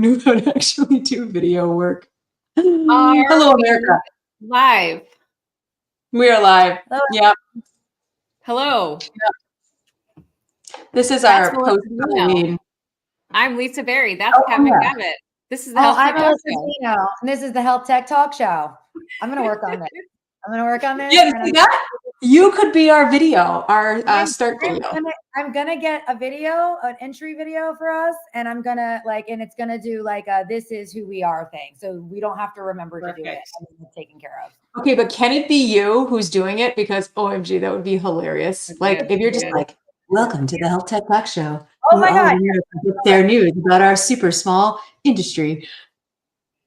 knew how to actually do video work. Are Hello, America. Live. We are live. Hello. Yep. Hello. Yep. This is That's our post-Halloween. I'm Lisa Berry. That's Kevin Gavitt. This is the Health Tech Talk Show. And this is the Health Tech Talk Show. I'm going to work on this. Yeah, see that? You could be our video, our start video. I'm gonna get a video, an entry video for us, and I'm gonna and it's gonna do like a "This is who we are" thing, so we don't have to remember to do it. It's taken care of. Okay, but can it be you who's doing it? Because OMG, that would be hilarious. Like if you're just like, "Welcome to the Health Tech Talk Show." Oh my God! Their news about our super small industry.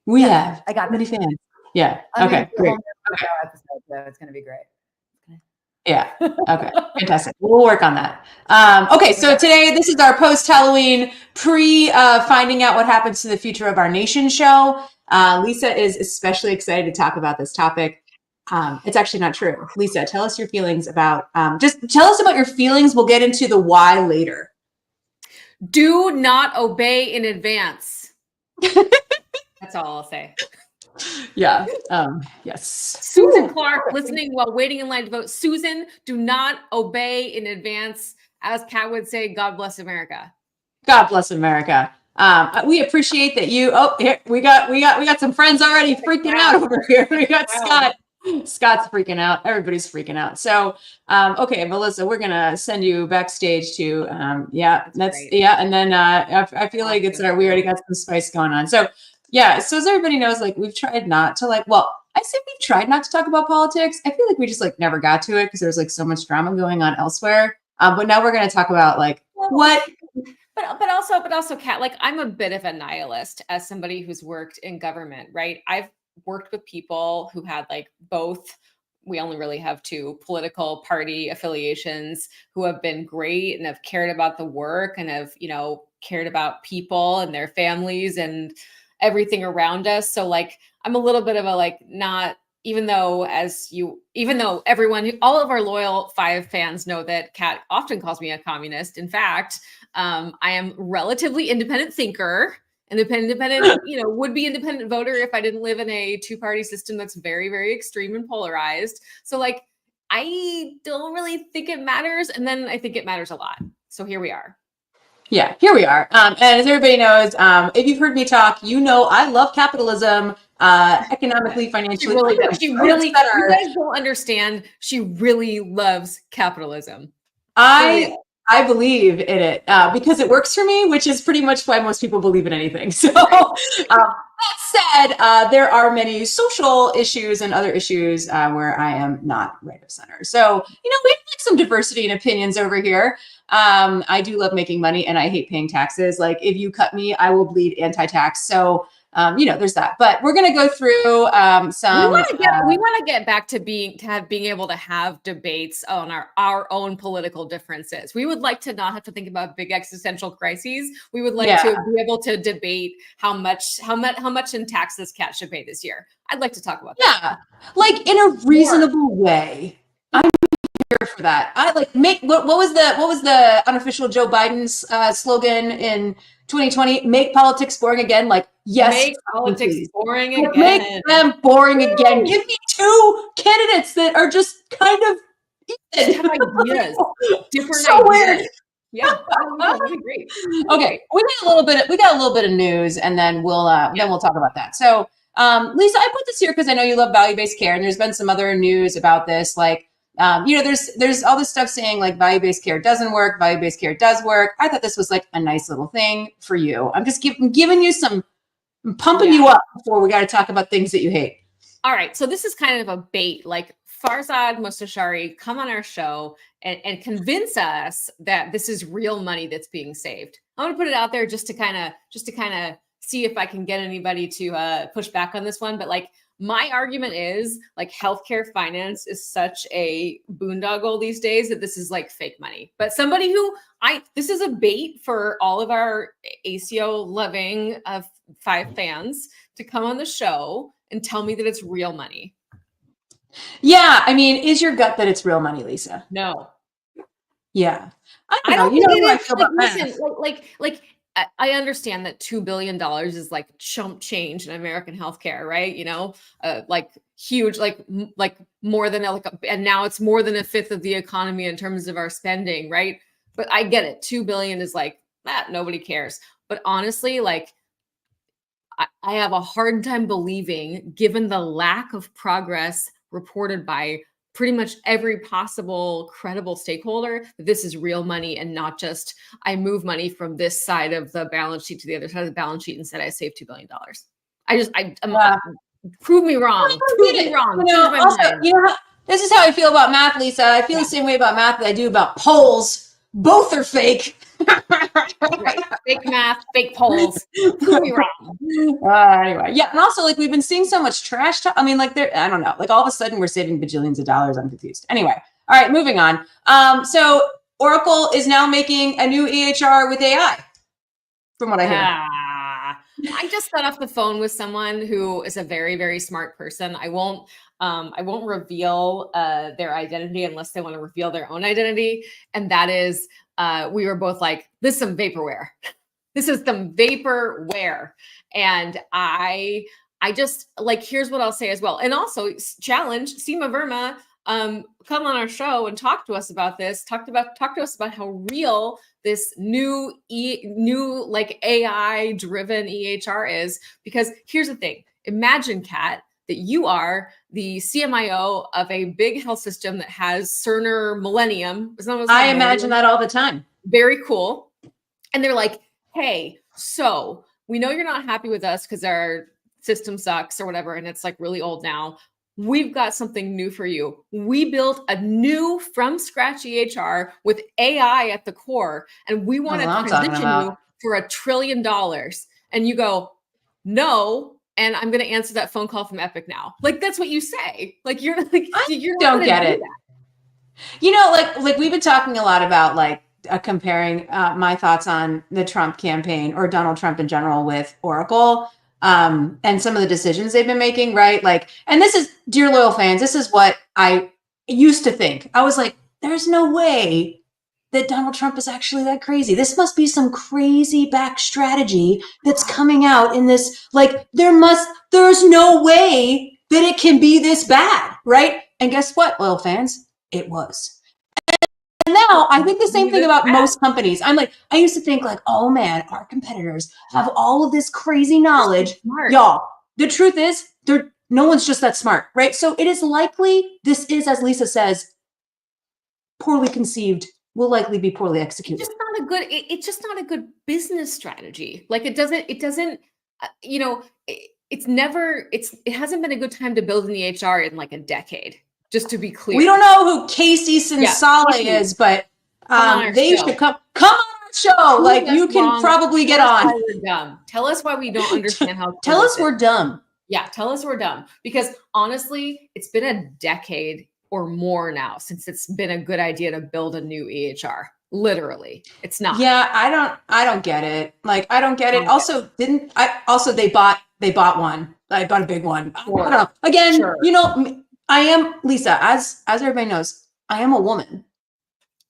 We have I got many fans. Yeah. I'm okay. Great. Okay. Episode, so it's gonna be great. Yeah. Okay. Fantastic. We'll work on that. Okay. So today, this is our post-Halloween finding out what happens to the future of our nation show. Lisa is especially excited to talk about this topic. It's actually not true. Lisa, tell us your feelings about, just tell us about your feelings. We'll get into the why later. Do not obey in advance. That's all I'll say. Yeah. Yes. Susan Clark, listening while waiting in line to vote. Susan, do not obey in advance. As Kat would say, God bless America. God bless America. We appreciate that you. Oh, here we got some friends already freaking out over here. We got Scott. Scott's freaking out. Everybody's freaking out. So, okay, Melissa, we're gonna send you backstage to. And then I feel like we already got some spice going on. So. Yeah, so as everybody knows, like we've tried not to I say we've tried not to talk about politics. I feel like we just never got to it because there's so much drama going on elsewhere. But now we're going to talk about what. But also, Kat, I'm a bit of a nihilist as somebody who's worked in government, right? I've worked with people who had both. We only really have two political party affiliations who have been great and have cared about the work and have cared about people and their families and everything around us. So I'm a little bit of a not, even though everyone, all of our loyal 5 fans know that Kat often calls me a communist. In fact, I am relatively independent thinker, independent, would be independent voter if I didn't live in a 2-party system that's very, very extreme and polarized. So I don't really think it matters. And then I think it matters a lot. So here we are. Yeah, here we are. And as everybody knows, if you've heard me talk, I love capitalism, economically, financially. She really, you guys don't understand. She really loves capitalism. I believe in it because it works for me, which is pretty much why most people believe in anything. So that said, there are many social issues and other issues where I am not right of center. So, we have some diversity in opinions over here. I do love making money and I hate paying taxes. If you cut me, I will bleed anti-tax. So, there's that. But we're going to go through some. We want to get back to being able to have debates on our own political differences. We would like to not have to think about big existential crises. We would like to be able to debate how much in taxes Kat should pay this year. I'd like to talk about that. Yeah, in a reasonable way. I'm here for that. I what was the unofficial Joe Biden's slogan in 2020? Make politics boring again. Yes, make politics boring again. Make them boring again. Give me 2 candidates that are just kind of have ideas, different so ideas. Weird. Yeah, that'd be great. Okay, we got a little bit of news, and then we'll talk about that. So, Lisa, I put this here because I know you love value-based care, and there's been some other news about this, there's all this stuff saying value-based care doesn't work, value-based care does work. I thought this was a nice little thing for you. I'm just giving you some, pumping you up before we got to talk about things that you hate. All right. So this is kind of a bait, Farzad Mostashari, come on our show and convince us that this is real money that's being saved. I'm going to put it out there just to kind of see if I can get anybody to push back on this one. But my argument is healthcare finance is such a boondoggle these days that this is fake money. But somebody this is a bait for all of our ACO loving 5 fans to come on the show and tell me that it's real money. Yeah. I mean, is your gut that it's real money, Lisa? No. Yeah. I don't think it is. Listen, I understand that $2 billion is like chump change in American healthcare, right? You know, like huge, like more than and now it's more than a fifth of the economy in terms of our spending, right? But I get it. 2 billion is like, nobody cares. But honestly, like, I have a hard time believing, given the lack of progress reported by pretty much every possible credible stakeholder, that this is real money and not just I move money from this side of the balance sheet to the other side of the balance sheet and said I saved $2 billion. Prove me wrong. Prove me wrong. This is how I feel about math, Lisa. I feel the same way about math that I do about polls. Both are fake. Right. Fake math, fake polls. Prove me wrong. Anyway, yeah, and also like we've been seeing so much trash talk. I mean, like I don't know, like all of a sudden we're saving bajillions of dollars. I'm confused. Anyway, all right, moving on. So Oracle is now making a new EHR with AI, from what I hear. I just got off the phone with someone who is a very, very smart person. I won't reveal their identity unless they want to reveal their own identity. And that is, we were both like, this is some vaporware. This is some vaporware. And I just like, here's what I'll say as well. And also challenge Seema Verma, come on our show and talk to us about this. Talk to us about how real this new like AI driven EHR is, because here's the thing. Imagine, Kat, that you are the CMIO of a big health system that has Cerner Millennium. I imagine that all the time. Very cool. And they're like, hey, so we know you're not happy with us because our system sucks or whatever, and it's like really old now. We've got something new for you. We built a new from scratch EHR with AI at the core, and we want to transition you for $1 trillion. And you go, no. And I'm going to answer that phone call from Epic now. Like, that's what you say. Like, you're like, you don't get it. You know, like we've been talking a lot about like comparing my thoughts on the Trump campaign or Donald Trump in general with Oracle. And some of the decisions they've been making, right? Like, and this is, dear loyal fans, this is what I used to think. I was like, there's no way that Donald Trump is actually that crazy. This must be some crazy back strategy that's coming out in this, like, there's no way that it can be this bad, right? And guess what, loyal fans? It was. And now I think the same thing about most companies. I'm like, I used to think like, oh man, our competitors have all of this crazy knowledge. Y'all, the truth is, no one's just that smart, right? So it is likely this is, as Lisa says, poorly conceived, will likely be poorly executed. It's just not a good business strategy. Like it doesn't, you know, it hasn't been a good time to build an EHR in like a decade. Just to be clear, we don't know who Casey Sinsale is, but they should come on our show. Like you can probably get on. We're dumb. Tell us why we don't understand how. Tell us we're dumb. Yeah, tell us we're dumb. Because honestly, it's been a decade or more now since it's been a good idea to build a new EHR. Literally, it's not. Yeah, I don't get it. Like I don't get it. Also, they bought one. I bought a big one. Sure. I don't know. Again, you know. I am, Lisa, as everybody knows, I am a woman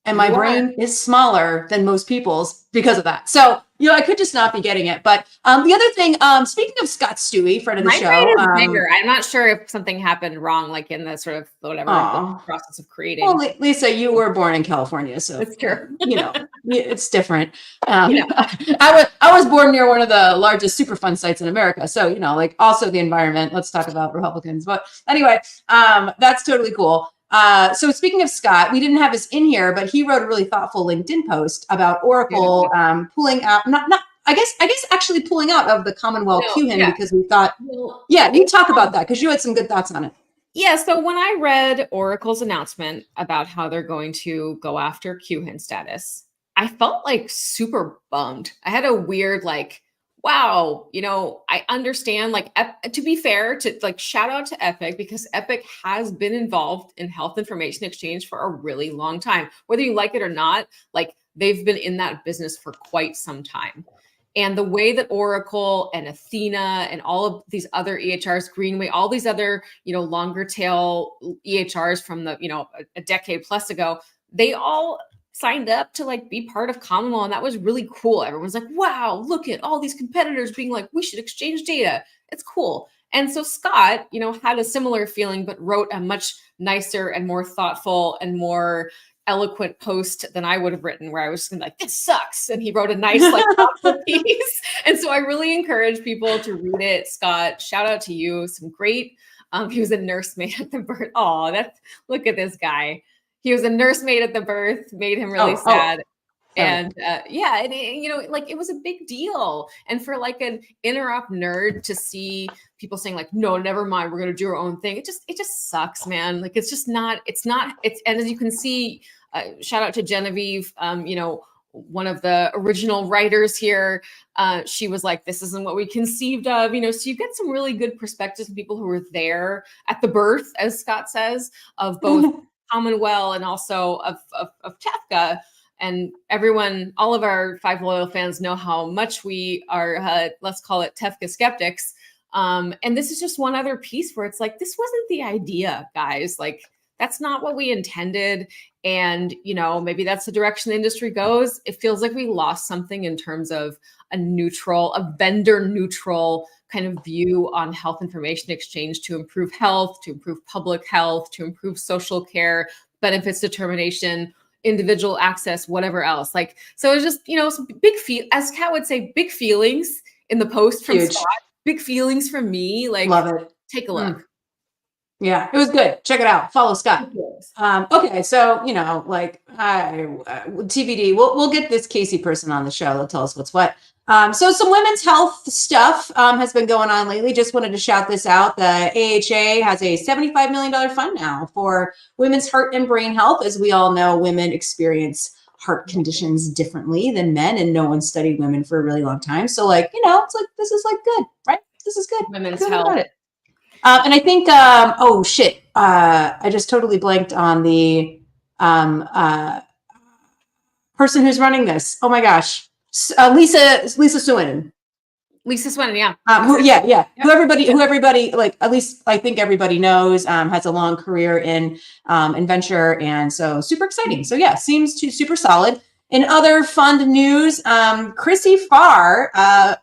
and my brain is smaller than most people's because of that. So, you know, I could just not be getting it. But the other thing, speaking of Scott Stewie, friend of the show. My brain is bigger. I'm not sure if something happened wrong, like in the sort of whatever the process of creating. Well, Lisa, you were born in California, so it's true. You know, it's different. I was born near one of the largest Superfund sites in America. So, you know, like also the environment. Let's talk about Republicans. But anyway, that's totally cool. So speaking of Scott, we didn't have this in here, but he wrote a really thoughtful LinkedIn post about Oracle pulling out, I guess actually pulling out of the Commonwealth QHIN because we thought, you talk about that because you had some good thoughts on it. Yeah. So when I read Oracle's announcement about how they're going to go after QHIN status, I felt like super bummed. I had a weird like, wow, you know, I understand, like, to be fair, to like shout out to Epic, because Epic has been involved in health information exchange for a really long time. Whether you like it or not, like they've been in that business for quite some time. And the way that Oracle and Athena and all of these other EHRs, Greenway, all these other, you know, longer tail EHRs from the, you know, a decade plus ago, they all signed up to like be part of Commonwealth, and that was really cool. Everyone's like, wow, look at all these competitors being like, we should exchange data. It's cool. And so Scott, you know, had a similar feeling, but wrote a much nicer and more thoughtful and more eloquent post than I would have written, where I was just gonna be like, this sucks. And he wrote a nice, like, thoughtful piece. And so I really encourage people to read it. Scott, shout out to you. Some great, he was a nursemaid at the birth. Oh, look at this guy. He was a nursemaid at the birth, made him really sad. And yeah, and you know, like it was a big deal. And for like an interop nerd to see people saying like, no, never mind, we're gonna do our own thing. It just sucks, man. Like it's and as you can see, shout out to Genevieve, you know, one of the original writers here. She was like, this isn't what we conceived of, you know, so you get some really good perspectives from people who were there at the birth, as Scott says, of both Commonwealth and also of TEFCA. And everyone, all of our 5 Loyal fans know how much we are, let's call it TEFCA skeptics. And this is just one other piece where it's like, this wasn't the idea, guys. Like, that's not what we intended. And, you know, maybe that's the direction the industry goes. It feels like we lost something in terms of a vendor neutral kind of view on health information exchange to improve health, to improve public health, to improve social care, benefits determination, individual access, whatever else. Like, so it's just, you know, some as Kat would say, big feelings in the post from Scott, big feelings from me. Like, love it. Take a look. Yeah, it was good. Check it out. Follow Scott. Okay, so you know, like TBD. We'll get this Casey person on the show. They'll tell us what's what. So some women's health stuff has been going on lately. Just wanted to shout this out. The AHA has a $75 million fund now for women's heart and brain health. As we all know, women experience heart conditions differently than men, and no one studied women for a really long time. So like, you know, it's like, this is like good, right? This is good. Women's good health. And I think, oh shit, I just totally blanked on the person who's running this. Oh my gosh, Lisa Swinen. Lisa Swinen, yeah. Who everybody, like, at least I think everybody knows, has a long career in venture, and so super exciting. So yeah, seems super solid. In other fund news, Chrissy Farr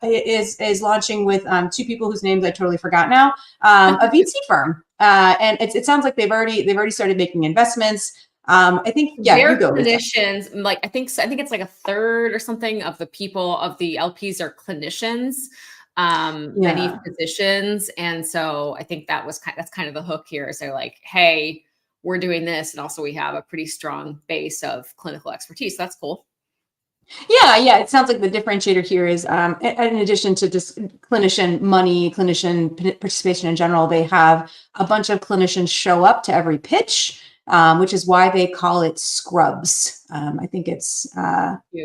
is launching with 2 people whose names I totally forgot now, a VC firm, and it sounds like they've already started making investments. I think their clinicians, like I think it's like a third or something of the people of the LPs are clinicians, many physicians, and so I think that's kind of the hook here. So like, hey, we're doing this, and also we have a pretty strong base of clinical expertise. So that's cool. Yeah. It sounds like the differentiator here is, in addition to just clinician money, clinician participation in general, they have a bunch of clinicians show up to every pitch, which is why they call it Scrubs. I think it's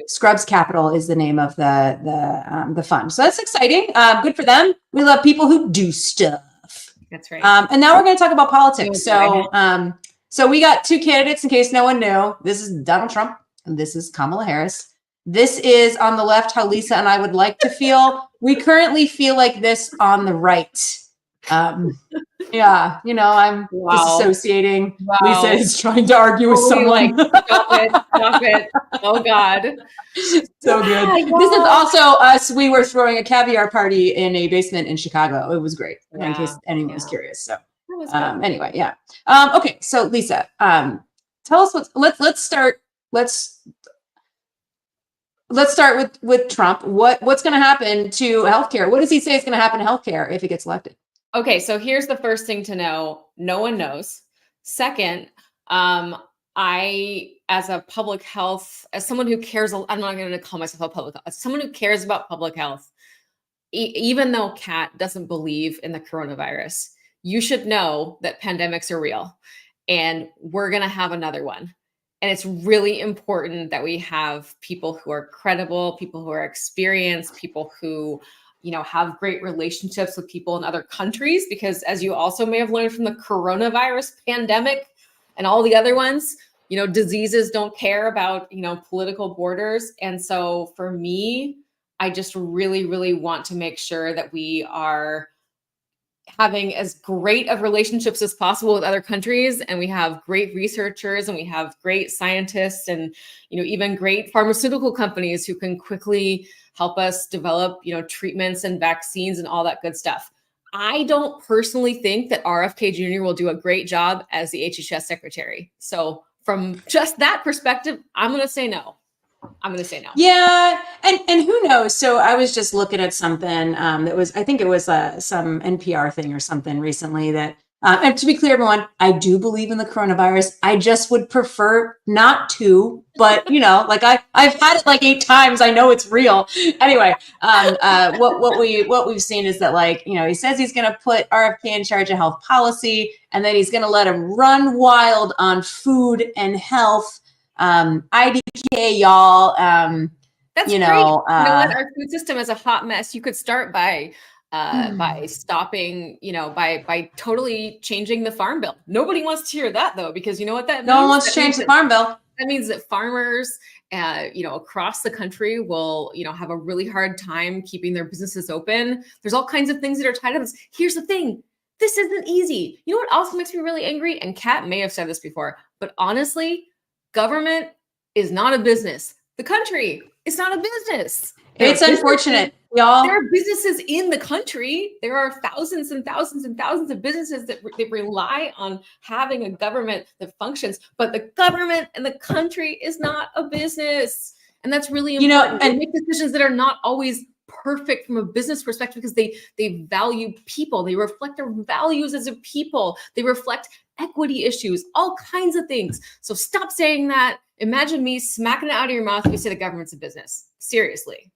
Scrubs Capital is the name of the fund. So that's exciting. Good for them. We love people who do stuff. That's right. And now we're going to talk about politics. So we got 2 candidates, in case no one knew. This is Donald Trump and this is Kamala Harris. This is on the left how Lisa and I would like to feel. We currently feel like this on the right. Yeah, you know, I'm disassociating. Lisa is trying to argue with someone. Like, stop it. Oh God. So good. This is also us. We were throwing a caviar party in a basement in Chicago. It was great, in case anyone was curious. So anyway, yeah. Okay, so Lisa, tell us let's start with Trump. What's going to happen to healthcare? What does he say is going to happen to healthcare if he gets elected? Okay, so here's the first thing to know. No one knows. Second, I, as a public health, as someone who cares, I'm not going to call myself a public health, as someone who cares about public health, even though Kat doesn't believe in the coronavirus, you should know that pandemics are real, and we're going to have another one. And it's really important that we have people who are credible, people who are experienced, people who, you know, have great relationships with people in other countries, because as you also may have learned from the coronavirus pandemic and all the other ones, you know, diseases don't care about, you know, political borders. And so for me, I just really, really want to make sure that we are having as great of relationships as possible with other countries, and we have great researchers and we have great scientists and even great pharmaceutical companies who can quickly help us develop treatments and vaccines and all that good stuff. I don't personally think that RFK Jr. will do a great job as the HHS secretary. So from just that perspective, I'm going to say no. Yeah, and who knows? So I was just looking at something that was, I think it was some NPR thing or something recently that, and to be clear, everyone, I do believe in the coronavirus. I just would prefer not to, but like I've had it like 8 times. I know it's real. Anyway, what we've seen is that he says he's going to put RFK in charge of health policy, and then he's going to let him run wild on food and health. IDK, y'all. That's great. What? Our food system is a hot mess. You could start by stopping, by totally changing the farm bill. Nobody wants to hear that though, because you know what that means? No one wants to change the farm bill. That means that farmers, across the country will, have a really hard time keeping their businesses open. There's all kinds of things that are tied up. Here's the thing. This isn't easy. You know what also makes me really angry? And Kat may have said this before, but honestly, government is not a business. The country is not a business. It's unfortunate, y'all. There are businesses in the country. There are thousands and thousands and thousands of businesses that rely on having a government that functions. But the government and the country is not a business. And that's really important. And make decisions that are not always perfect from a business perspective because they value people. They reflect their values as a people. They reflect equity issues, all kinds of things. So stop saying that. Imagine me smacking it out of your mouth if you say the government's a business. Seriously.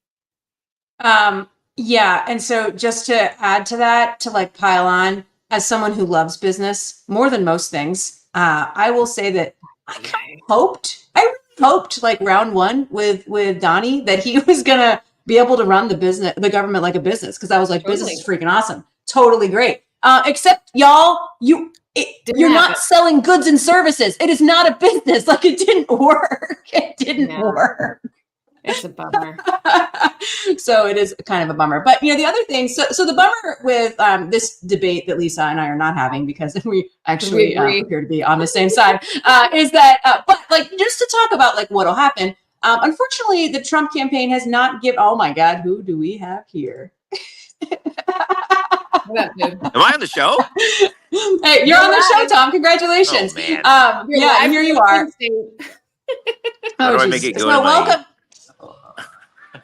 Yeah. And so just to add to that, to pile on, as someone who loves business more than most things, I will say that I really hoped round one with Donnie that he was going to be able to run the government like a business. Cause I was like, totally. Business is freaking awesome. Totally great. Except y'all, you're not selling goods and services. It is not a business. It didn't work. It didn't work. It's a bummer. So it is kind of a bummer. But the other thing, so the bummer with this debate that Lisa and I are not having because we actually appear to be on the same side, is that, but just to talk about what'll happen. Unfortunately, the Trump campaign has not given. Oh my God, who do we have here? Am I on the show? Hey, you're on the show, Tom. Congratulations. Oh, man. Yeah, here you are. How do I make it go? So welcome.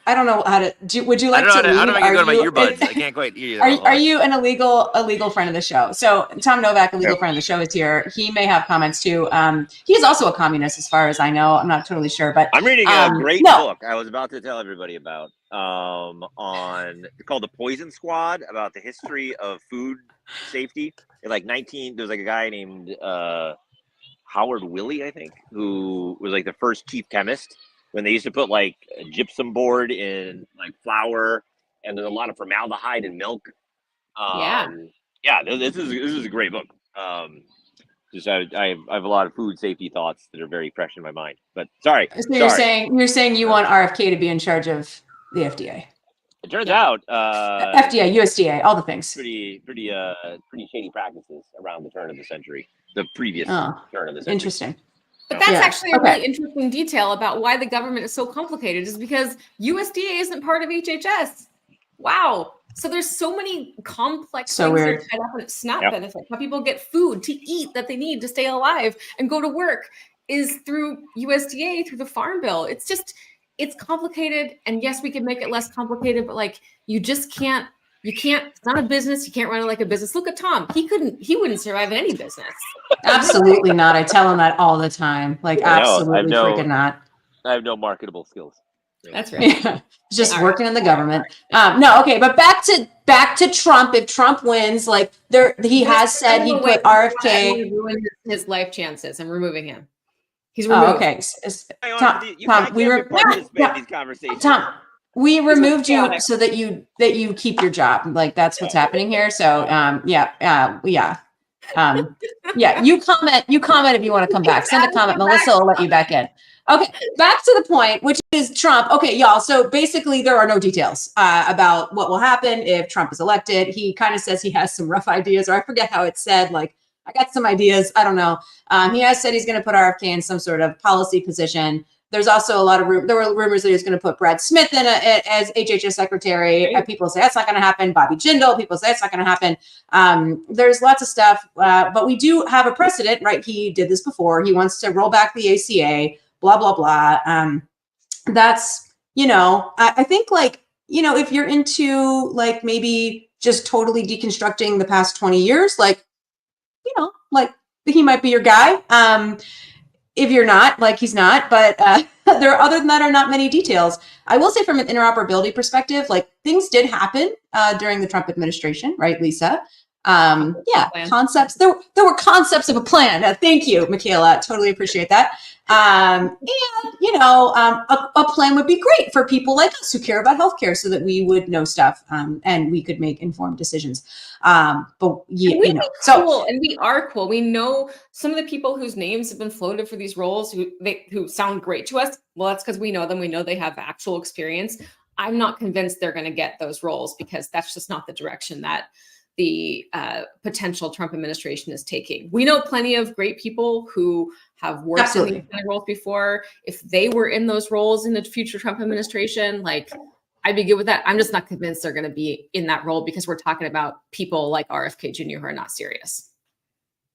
I don't know how to. Would you like to? How do I make it go to my earbuds? I can't quite hear you. Are you an illegal friend of the show? So Tom Novak, illegal friend of the show, is here. He may have comments too. He is also a communist, as far as I know. I'm not totally sure, but I'm reading a great book I was about to tell everybody about. Called The Poison Squad, about the history of food safety. There's a guy named Howard Willey, I think, who was the first chief chemist when they used to put a gypsum board in flour, and there's a lot of formaldehyde in milk. This is a great book. I have a lot of food safety thoughts that are very fresh in my mind. But sorry. So you're saying you want RFK to be in charge of the FDA? It turns out FDA, USDA, all the things. Pretty shady practices around the turn of the century. The previous turn of the century. Interesting. But that's actually a really interesting detail about why the government is so complicated, is because USDA isn't part of HHS. Wow. So there's so many complex things that are tied up in SNAP benefits. How people get food to eat that they need to stay alive and go to work is through USDA, through the Farm Bill. It's complicated. And yes, we can make it less complicated, but you just can't, it's not a business. You can't run it like a business. Look at Tom. He wouldn't survive in any business. Absolutely not. I tell him that all the time. Absolutely freaking not. I have no marketable skills. That's right. Yeah. Just working in the government. Okay. But back to Trump. If Trump wins, he has said he put RFK. Ruin his life chances. I'm removing him. He's removed. Oh, okay. Tom, we removed you so that you keep your job. That's what's happening here. So you comment if you want to come back. Send a comment. Melissa will let you back in. Okay, back to the point, which is Trump. Okay, y'all. So basically, there are no details about what will happen if Trump is elected. He kind of says he has some rough ideas, or I forget how it's said. Like, I got some ideas. I don't know. He has said he's going to put RFK in some sort of policy position. There's also a lot of there were rumors that he was going to put Brad Smith in as HHS secretary. People say that's not going to happen. Bobby Jindal. People say that's not going to happen. There's lots of stuff, but we do have a precedent, right? He did this before. He wants to roll back the ACA. Blah blah blah. That's I think like if you're into like maybe just totally deconstructing the past 20 years, like like he might be your guy. If you're not, like he's not, but there other than that are not many details. I will say from an interoperability perspective, like things did happen during the Trump administration, right, Lisa? Concepts. There were concepts of a plan. Thank you, Michaela. Totally appreciate that. And a plan would be great for people like us who care about healthcare, so that we would know stuff and we could make informed decisions. But cool, and we are cool. We know some of the people whose names have been floated for these roles who sound great to us. Well, that's because we know them. We know they have actual experience. I'm not convinced they're going to get those roles because that's just not the direction that the potential Trump administration is taking. We know plenty of great people who have worked in these kind of roles before. If they were in those roles in the future Trump administration, like I'd be good with that. I'm just not convinced they're going to be in that role because we're talking about people like RFK Jr. who are not serious.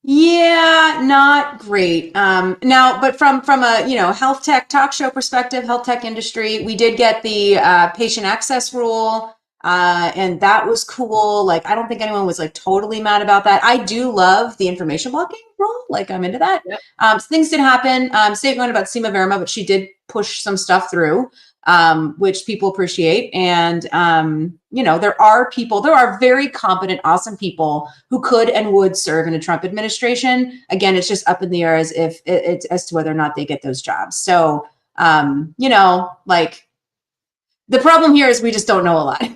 Yeah, not great. Now, but from a health tech talk show perspective, health tech industry, we did get the patient access rule. And that was cool. Like, I don't think anyone was like totally mad about that. I do love the information blocking rule. Like, I'm into that. Yep. So things did happen. Say one about Seema Verma, but she did push some stuff through, which people appreciate. And, there are very competent, awesome people who could and would serve in a Trump administration. Again, it's just up in the air as to whether or not they get those jobs. So, like the problem here is we just don't know a lot.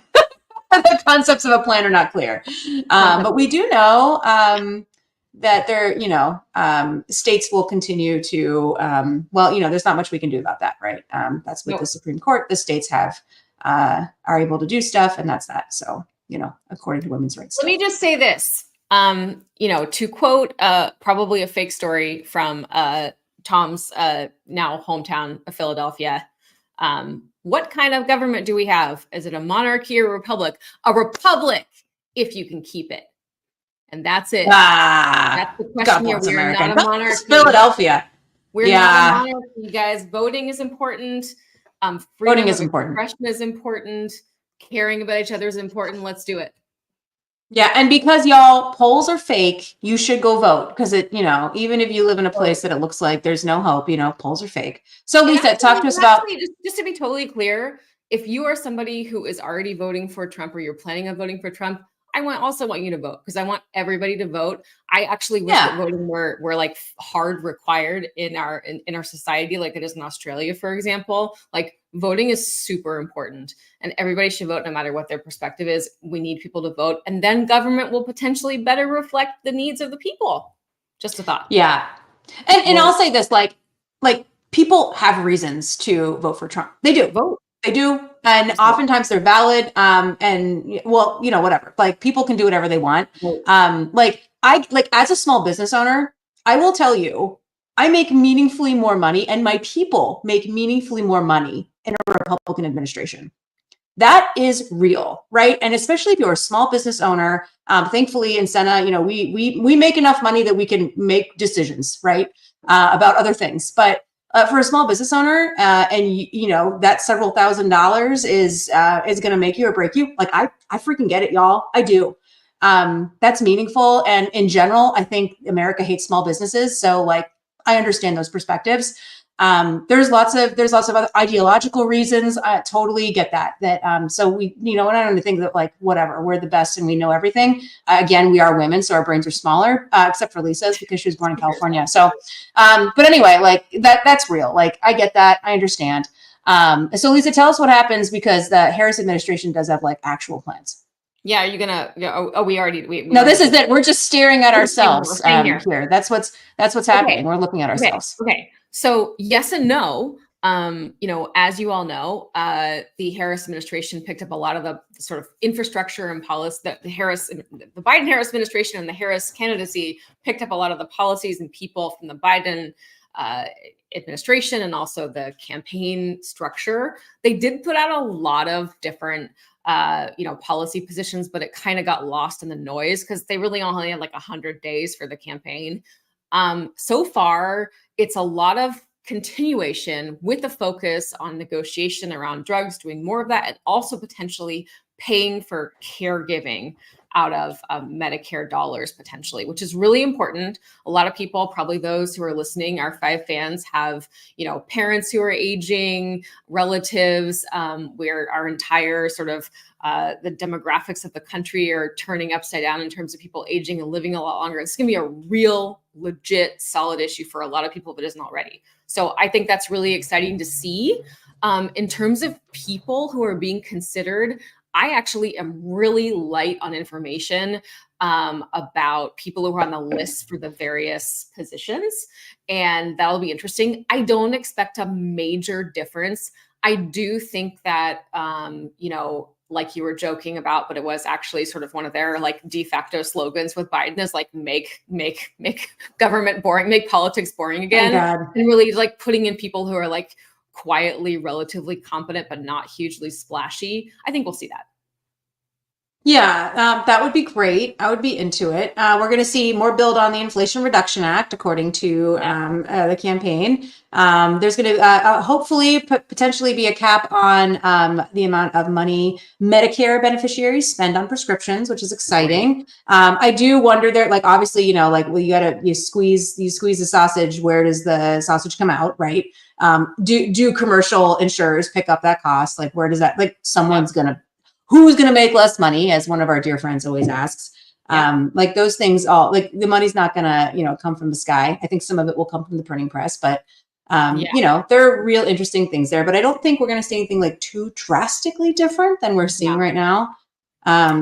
The concepts of a plan are not clear. But we do know that states will continue to, there's not much we can do about that, right? That's with the Supreme Court. The states are able to do stuff, and that's that. So, according to women's rights. Let me just say this, to quote probably a fake story from Tom's now hometown of Philadelphia. What kind of government do we have? Is it a monarchy or a republic? A republic, if you can keep it. And that's it. That's the question here. We are not a monarchy. Philadelphia. We're not a monarchy, guys. Voting is important. Voting is important. Expression is important. Caring about each other is important. Let's do it. Yeah, and because y'all polls are fake, you should go vote because even if you live in a place that it looks like there's no hope, polls are fake. So Lisa, talk to us about just to be totally clear, if you are somebody who is already voting for Trump or you're planning on voting for Trump, I also want you to vote because I want everybody to vote. I actually wish that voting were like hard required in our society, like it is in Australia, for example. Like voting is super important and everybody should vote no matter what their perspective is. We need people to vote and then government will potentially better reflect the needs of the people. Just a thought. Yeah. And I'll say this, like people have reasons to vote for Trump. They do vote. They do. And oftentimes they're valid. Whatever. Like people can do whatever they want. As a small business owner, I will tell you, I make meaningfully more money and my people make meaningfully more money in a Republican administration. That is real, right? And especially if you're a small business owner, thankfully in Sena, we make enough money that we can make decisions, right? About other things. But for a small business owner, that several $1,000s is going to make you or break you. Like I freaking get it, y'all. I do. That's meaningful. And in general, I think America hates small businesses. So like, I understand those perspectives. There's lots of other ideological reasons. I totally get that. So we, and I don't think that like, whatever, we're the best and we know everything. Again, we are women, so our brains are smaller, except for Lisa's because she was born in California. So, but anyway, like that's real. Like I get that. I understand. So Lisa, tell us what happens because the Harris administration does have like actual plans. Yeah, are you gonna? We already. No, this is it. We're just staring at ourselves here. That's what's happening. We're looking at ourselves. Okay. So yes and no. As you all know, the Harris administration picked up a lot of the sort of infrastructure and policy that the Biden-Harris administration and the Harris candidacy picked up a lot of the policies and people from the Biden administration and also the campaign structure. They did put out a lot of different policy positions, but it kind of got lost in the noise because they really only had like 100 days for the campaign. So far, it's a lot of continuation with a focus on negotiation around drugs, doing more of that, and also potentially paying for caregiving out of Medicare dollars potentially, which is really important. A lot of people, probably those who are listening, our 5 fans, have parents who are aging, relatives, where our entire sort of the demographics of the country are turning upside down in terms of people aging and living a lot longer. It's going to be a real, legit, solid issue for a lot of people if it isn't already. So I think that's really exciting to see. In terms of people who are being considered, I actually am really light on information about people who are on the list for the various positions, and that'll be interesting. I don't expect a major difference. I do think that, like you were joking about, but it was actually sort of one of their like de facto slogans with Biden is like make government boring, make politics boring again. And really like putting in people who are like quietly, relatively competent, but not hugely splashy. I think we'll see that. Yeah, that would be great. I would be into it. We're going to see more build on the Inflation Reduction Act, according to the campaign. There's going to hopefully potentially be a cap on the amount of money Medicare beneficiaries spend on prescriptions, which is exciting. I do wonder there, like obviously, you squeeze the sausage. Where does the sausage come out, right? Do commercial insurers pick up that cost? Like where does that? Like who's going to make less money, as one of our dear friends always asks. Like those things, all like the money's not going to, come from the sky. I think some of it will come from the printing press, but there are real interesting things there, but I don't think we're going to see anything like too drastically different than we're seeing right now.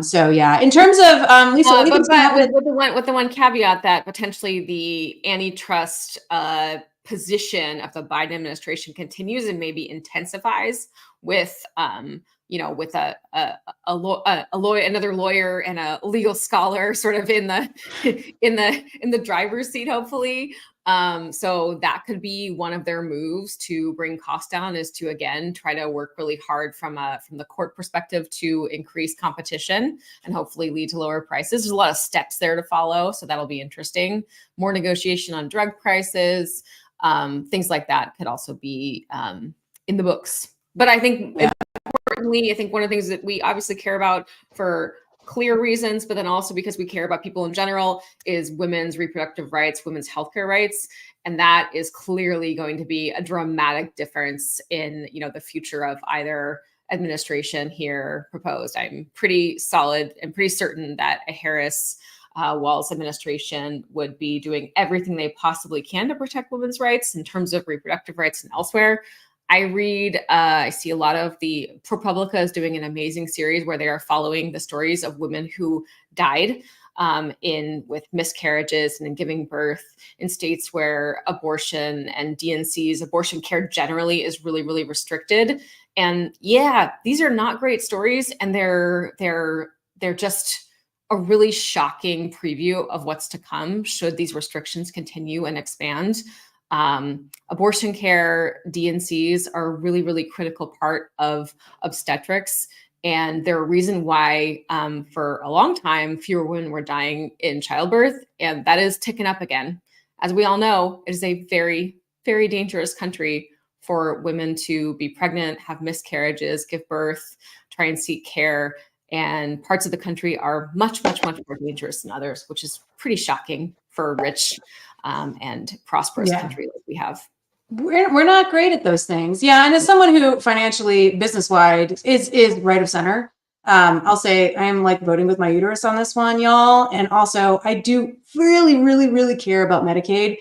So yeah, in terms of Lisa, what do you think's going to happen? With the one caveat that potentially the antitrust position of the Biden administration continues and maybe intensifies with with another lawyer and a legal scholar sort of in the driver's seat, hopefully. So that could be one of their moves to bring costs down, is to again try to work really hard from the court perspective to increase competition and hopefully lead to lower prices. There's a lot of steps there to follow, so that'll be interesting. More negotiation on drug prices, things like that could also be in the books. But I think importantly, I think one of the things that we obviously care about for clear reasons, but then also because we care about people in general, is women's reproductive rights, women's healthcare rights. And that is clearly going to be a dramatic difference in, the future of either administration here proposed. I'm pretty solid and pretty certain that a Harris Walz administration would be doing everything they possibly can to protect women's rights in terms of reproductive rights and elsewhere. I see a lot of ProPublica is doing an amazing series where they are following the stories of women who died with miscarriages and in giving birth in states where abortion and DNC's abortion care generally is really, really restricted. And yeah, these are not great stories, and they're just a really shocking preview of what's to come should these restrictions continue and expand. Abortion care, DNCs are a really, really critical part of obstetrics. And they're a reason why for a long time, fewer women were dying in childbirth. And that is ticking up again. As we all know, it is a very, very dangerous country for women to be pregnant, have miscarriages, give birth, try and seek care. And parts of the country are much, much, much more dangerous than others, which is pretty shocking for a rich and prosperous country like we have. We're not great at those things. Yeah. And as someone who financially, business-wide is right of center, I'll say I am like voting with my uterus on this one, y'all. And also I do really, really, really care about Medicaid.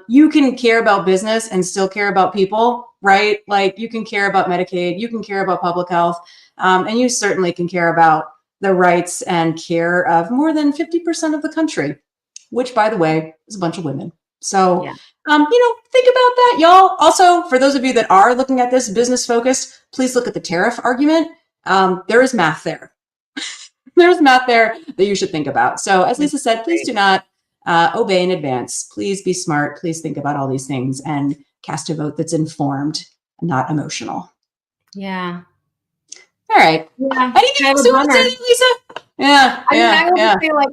You can care about business and still care about people, right? Like you can care about Medicaid, you can care about public health, and you certainly can care about the rights and care of more than 50% of the country, which by the way, is a bunch of women. So think about that, y'all. Also, for those of you that are looking at this business focused, please look at the tariff argument. There is math there. There's math there that you should think about. So as Lisa said, please do not obey in advance. Please be smart. Please think about all these things and cast a vote that's informed, not emotional. Yeah. All right. Yeah. Anything else you want to say, Lisa? Yeah. I would say like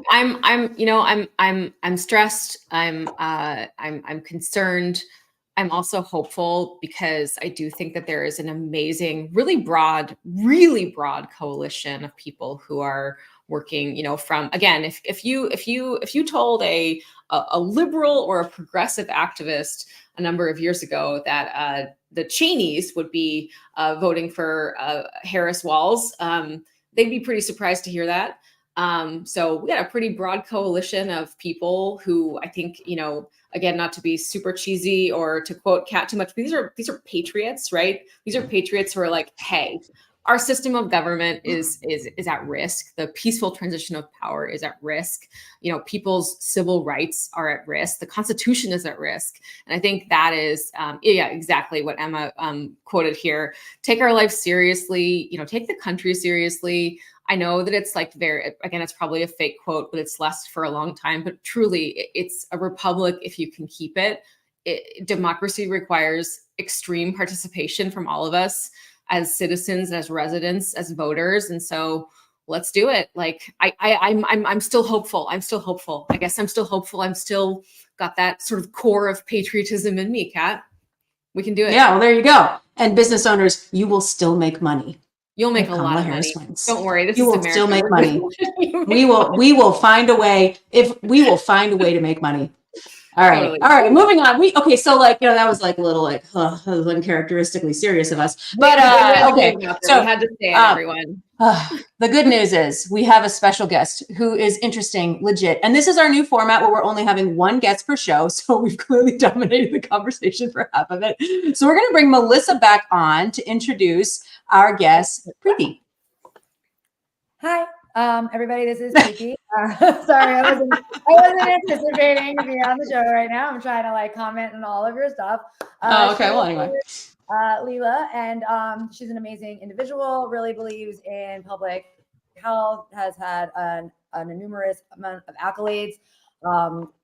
I'm stressed. I'm concerned. I'm also hopeful because I do think that there is an amazing, really broad coalition of people who are working, from, again, if you told a liberal or a progressive activist a number of years ago that the Cheneys would be voting for Harris Walls, they'd be pretty surprised to hear that. So we got a pretty broad coalition of people who I think, again, not to be super cheesy or to quote Kat too much, but these are patriots, right? These are patriots who are like, hey, our system of government is at risk. The peaceful transition of power is at risk. People's civil rights are at risk. The Constitution is at risk. And I think that is, exactly what Emma quoted here. Take our life seriously, take the country seriously. I know that it's like it's probably a fake quote, but it's lasted for a long time. But truly, it's a republic if you can keep it. Democracy requires extreme participation from all of us as citizens, as residents, as voters. And so let's do it. Like I'm still hopeful. I'm still hopeful. I guess I'm still hopeful. I'm still got that sort of core of patriotism in me, Kat. We can do it. Yeah, well, there you go. And business owners, you will still make money. You'll make a lot of money. Don't worry. You will still make money. We will find a way. To make money. All right. Totally. All right. Moving on. So that was like a little that was uncharacteristically serious of us. But okay. So we had to say it, everyone. The good news is we have a special guest who is interesting, legit. And this is our new format where we're only having one guest per show. So we've clearly dominated the conversation for half of it. So we're going to bring Melissa back on to introduce our guest, Preeti. Hi, everybody. This is Preeti. Sorry, I wasn't anticipating to be on the show right now. I'm trying to comment on all of your stuff. Okay. Well, anyway. Leela, and she's an amazing individual, really believes in public health, has had an numerous amount of accolades,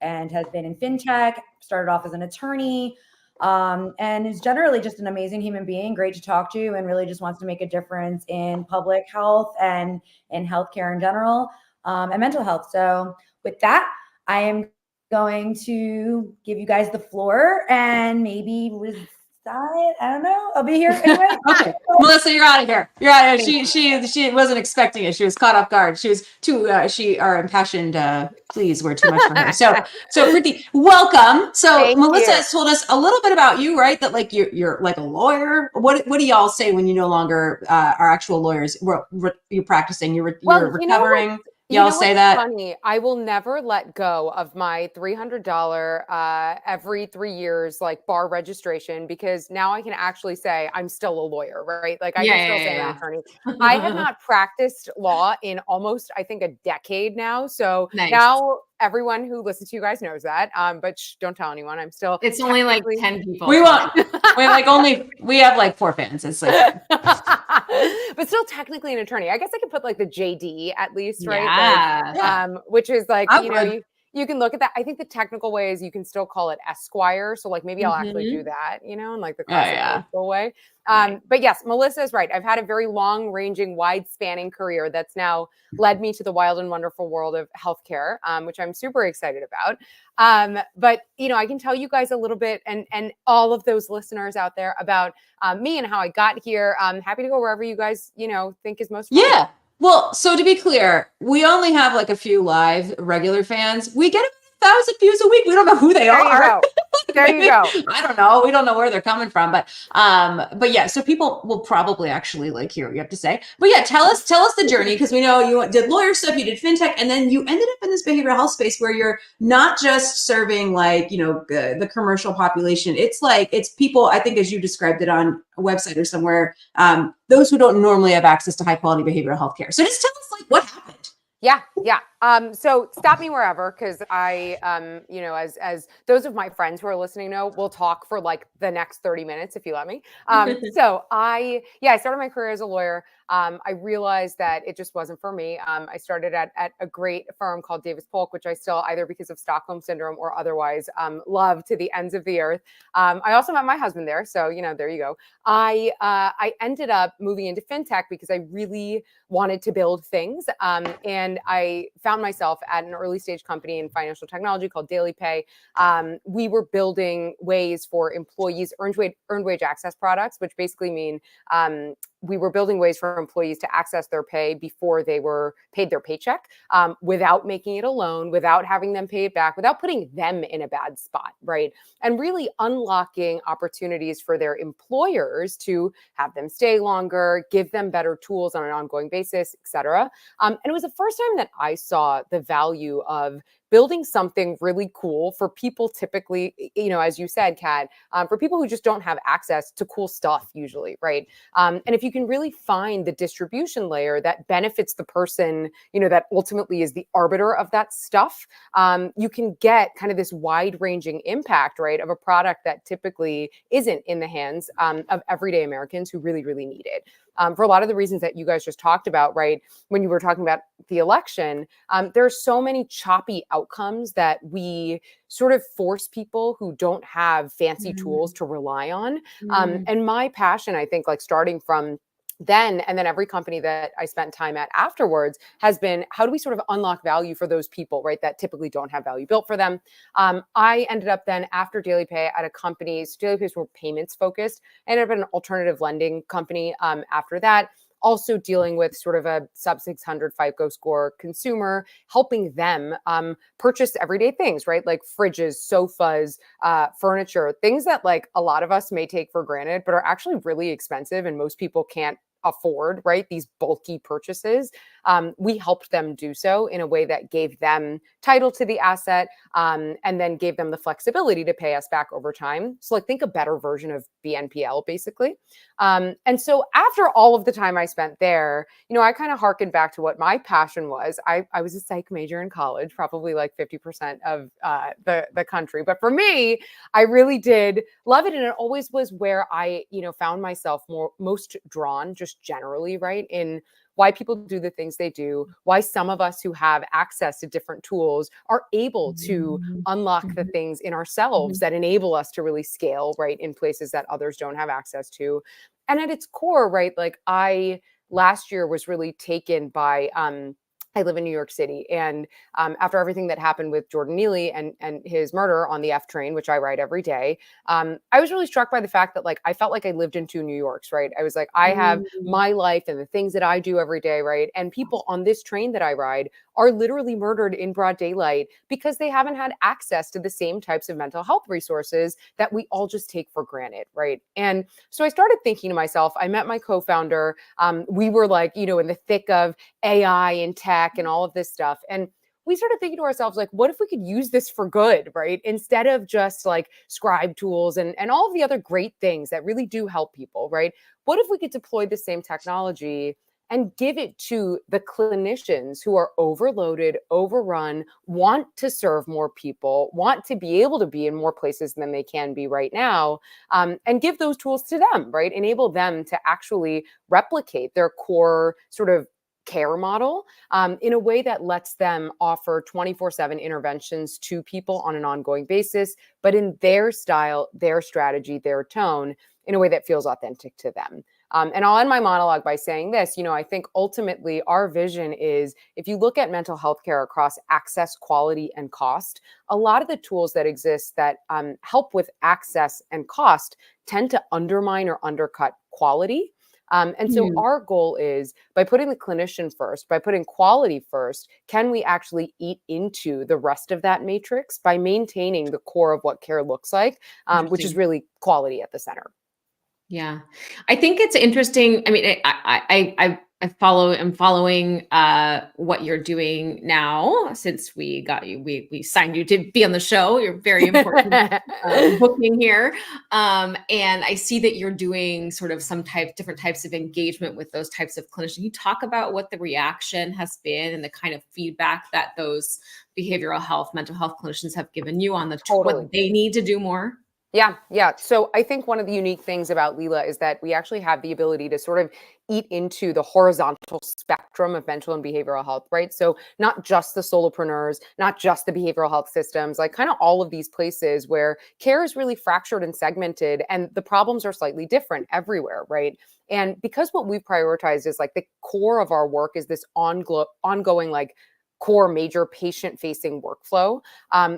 and has been in fintech, started off as an attorney, and is generally just an amazing human being, great to talk to, and really just wants to make a difference in public health and in healthcare in general, and mental health. So with that, I am going to give you guys the floor and maybe I don't know. I'll be here anyway. Okay, Melissa, you're out of here. You're out of here. She wasn't expecting it. She was caught off guard. She was too. Our impassioned pleas were too much for her. So Preeti, welcome. So Thank Melissa you. has told us a little bit about you, right? That you're like a lawyer. What do y'all say when you no longer are actual lawyers? You're practicing. You're recovering. Y'all say that. Funny. I will never let go of my $300 every 3 years bar registration, because now I can actually say I'm still a lawyer, right? I can still say I'm an attorney. I have not practiced law in almost, I think, a decade now. So now everyone who listens to you guys knows that. But don't tell anyone. I'm still. It's only 10 people. We won't. We have 4 fans. It's but still technically an attorney. I guess I could put the JD at least, right? Yeah. Which is you can look at that. I think the technical way is you can still call it Esquire. So maybe I'll actually do that, in the classic way. But yes, Melissa is right. I've had a very long ranging, wide spanning career that's now led me to the wild and wonderful world of healthcare, which I'm super excited about. But I can tell you guys a little bit, and all of those listeners out there, about me and how I got here. I'm happy to go wherever you guys, think is most fun. Yeah. Well, so to be clear, we only have a few live regular fans. We get 1,000 views a week. We don't know who they are. There you go. I don't know. We don't know where they're coming from, but yeah. So people will probably actually hear what you have to say. But yeah, tell us the journey, because we know you did lawyer stuff, you did fintech, and then you ended up in this behavioral health space where you're not just serving the commercial population. It's people. I think, as you described it on a website or somewhere, those who don't normally have access to high quality behavioral health care. So just tell us what happened. Yeah. So stop me wherever, because I, you know, as those of my friends who are listening know, we'll talk for like the next 30 minutes if you let me. So I started my career as a lawyer. I realized that it just wasn't for me. I started at a great firm called Davis Polk, which I still, either because of Stockholm syndrome or otherwise, love to the ends of the earth. I also met my husband there, so you know, there you go. I ended up moving into fintech because I really wanted to build things, and I found myself at an early stage company in financial technology called Daily Pay. We were building ways for employees, earned wage access products, which basically mean we were building ways for employees to access their pay before they were paid their paycheck, without making it a loan, without having them pay it back, without putting them in a bad spot, right? And really unlocking opportunities for their employers to have them stay longer, give them better tools on an ongoing basis, et cetera. And it was the first time that I saw the value of building something really cool for people, typically, you know, as you said, Kat, for people who just don't have access to cool stuff usually, right? And if you can really find the distribution layer that benefits the person, you know, that ultimately is the arbiter of that stuff, you can get kind of this wide-ranging impact, right, of a product that typically isn't in the hands of everyday Americans who really, really need it. For a lot of the reasons that you guys just talked about, right, when you were talking about the election, there are so many choppy outcomes that we sort of force people who don't have fancy tools to rely on. And my passion, I think, like starting from then and then every company that I spent time at afterwards has been, how do we sort of unlock value for those people, right, that typically don't have value built for them? I ended up then, after Daily Pay, at a company. So Daily Pay is more payments focused. I ended up at an alternative lending company after that, also dealing with sort of a sub 600 FICO score consumer, helping them purchase everyday things, right? Like fridges, sofas, furniture, things that like a lot of us may take for granted, but are actually really expensive and most people can't afford, right? These bulky purchases. We helped them do so in a way that gave them title to the asset, and then gave them the flexibility to pay us back over time. So like, think a better version of BNPL, basically. And so after all of the time I spent there, you know, I kind of harkened back to what my passion was. I was a psych major in college, probably like 50% of the country. But for me, I really did love it. And it always was where I, you know, found myself most drawn, just generally, right, in why people do the things they do, why some of us who have access to different tools are able to unlock the things in ourselves that enable us to really scale, right, in places that others don't have access to. And at its core, right, like I last year was really taken by I live in New York City, and after everything that happened with Jordan Neely and his murder on the F train, which I ride every day, I was really struck by the fact that like I felt like I lived in two New Yorks, right? I was like, I have my life and the things that I do every day, right? And people on this train that I ride are literally murdered in broad daylight because they haven't had access to the same types of mental health resources that we all just take for granted, right? And so I started thinking to myself, I met my co-founder. We were like, you know, in the thick of AI and tech and all of this stuff. And we started thinking to ourselves, like, what if we could use this for good, right? Instead of just like scribe tools and all of the other great things that really do help people, right? What if we could deploy the same technology and give it to the clinicians who are overloaded, overrun, want to serve more people, want to be able to be in more places than they can be right now, and give those tools to them, right? Enable them to actually replicate their core sort of care model in a way that lets them offer 24/7 interventions to people on an ongoing basis, but in their style, their strategy, their tone, in a way that feels authentic to them. And I'll end my monologue by saying this, you know, I think ultimately our vision is, if you look at mental health care across access, quality, and cost, a lot of the tools that exist that help with access and cost tend to undermine or undercut quality. And so our goal is, by putting the clinician first, by putting quality first, can we actually eat into the rest of that matrix by maintaining the core of what care looks like, which is really quality at the center. Yeah, I think it's interesting. I mean, I'm following what you're doing now since we got you, we signed you to be on the show. You're very important booking here. And I see that you're doing sort of different types of engagement with those types of clinicians. Can you talk about what the reaction has been and the kind of feedback that those behavioral health, mental health clinicians have given you on what they need to do more? Yeah. So I think one of the unique things about Leela is that we actually have the ability to sort of eat into the horizontal spectrum of mental and behavioral health, right? So not just the solopreneurs, not just the behavioral health systems, like kind of all of these places where care is really fractured and segmented and the problems are slightly different everywhere, right? And because what we've prioritized is like the core of our work is this ongoing like core major patient facing workflow,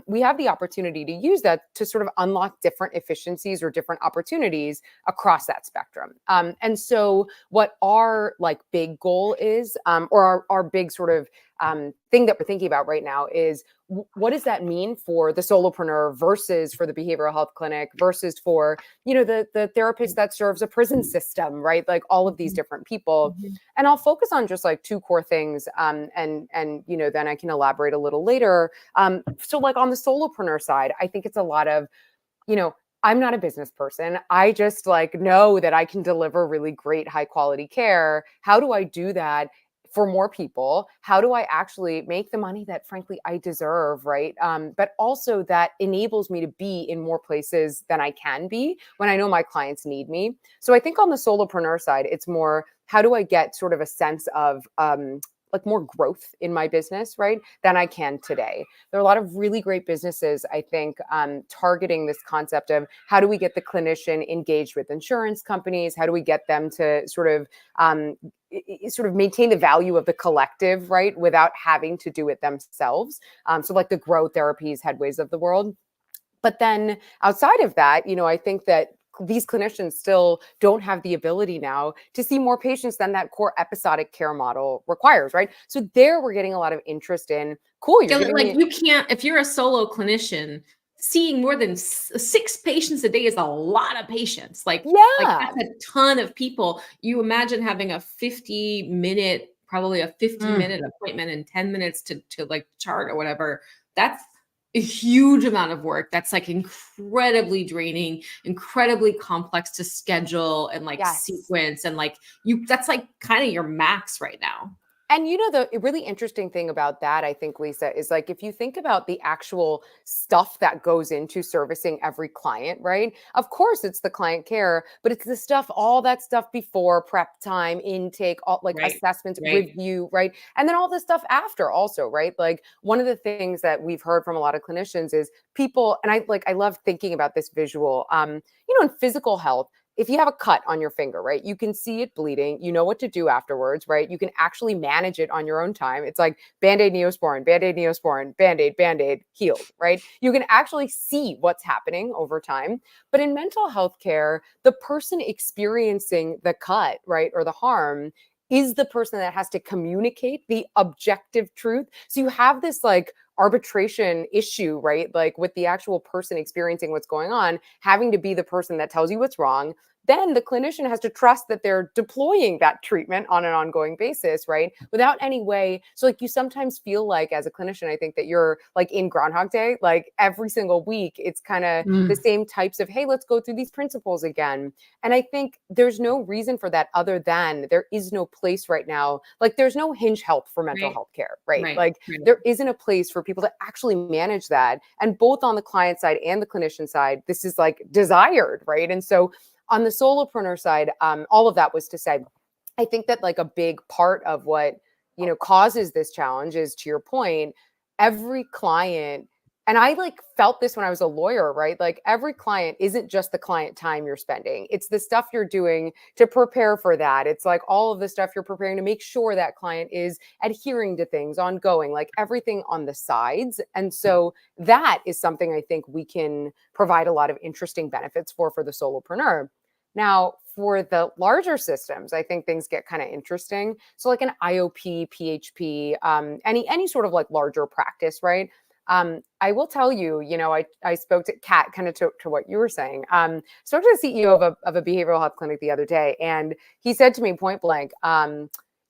we have the opportunity to use that to sort of unlock different efficiencies or different opportunities across that spectrum. And so what our like big goal is, or our big sort of thing that we're thinking about right now is what does that mean for the solopreneur versus for the behavioral health clinic versus for, you know, the therapist that serves a prison system, right? Like all of these different people. And I'll focus on just like two core things. And you know, then I can elaborate a little later. So like on the solopreneur side, I think it's a lot of, you know, I'm not a business person. I just like know that I can deliver really great high quality care. How do I do that for more people? How do I actually make the money that frankly I deserve, right? But also that enables me to be in more places than I can be when I know my clients need me. So I think on the solopreneur side, it's more, how do I get sort of a sense of like more growth in my business, right, than I can today. There are a lot of really great businesses, I think, targeting this concept of how do we get the clinician engaged with insurance companies? How do we get them to sort of maintain the value of the collective, right, without having to do it themselves? So like the Grow Therapies, Headways of the world. But then outside of that, you know, I think that these clinicians still don't have the ability now to see more patients than that core episodic care model requires, right? So there we're getting a lot of interest in, cool, you're giving me... You can't, if you're a solo clinician, seeing more than 6 patients a day is a lot of patients. Like that's a ton of people. You imagine having a 50-minute, probably a 50-minute appointment and 10 minutes to like chart or whatever. That's a huge amount of work. That's like incredibly draining, incredibly complex to schedule and like sequence. And like that's like kind of your max right now. And you know, the really interesting thing about that, I think, Lisa, is like if you think about the actual stuff that goes into servicing every client, right? Of course, it's the client care, but it's the stuff, all that stuff before prep time, intake, all like assessments, review, right? And then all the stuff after also, right? Like one of the things that we've heard from a lot of clinicians is people, and I love thinking about this visual, you know, in physical health, if you have a cut on your finger, right, you can see it bleeding, you know what to do afterwards, right? You can actually manage it on your own time. It's like Band-Aid, Neosporin, Band-Aid, Neosporin, Band-Aid, Band-Aid, healed, right? You can actually see what's happening over time. But in mental health care, the person experiencing the cut, right, or the harm is the person that has to communicate the objective truth. So you have this like arbitration issue, right? Like with the actual person experiencing what's going on, having to be the person that tells you what's wrong. Then the clinician has to trust that they're deploying that treatment on an ongoing basis, right? Without any way. So like you sometimes feel like as a clinician, I think that you're like in Groundhog Day, like every single week, it's kind of the same types of, hey, let's go through these principles again. And I think there's no reason for that other than there is no place right now. Like there's no Hinge Health for mental health care, right? Like there isn't a place for people to actually manage that. And both on the client side and the clinician side, this is like desired, right? And so on the solopreneur side, all of that was to say, I think that like a big part of what, you know, causes this challenge is, to your point, every client, and I like felt this when I was a lawyer, right? Like every client isn't just the client time you're spending. It's the stuff you're doing to prepare for that. It's like all of the stuff you're preparing to make sure that client is adhering to things ongoing, like everything on the sides. And so that is something I think we can provide a lot of interesting benefits for the solopreneur. Now, for the larger systems, I think things get kind of interesting. So like an IOP, PHP, any sort of like larger practice, right? I will tell you, you know, I spoke to Kat kind of to what you were saying. Spoke to the CEO of a behavioral health clinic the other day, and he said to me point blank,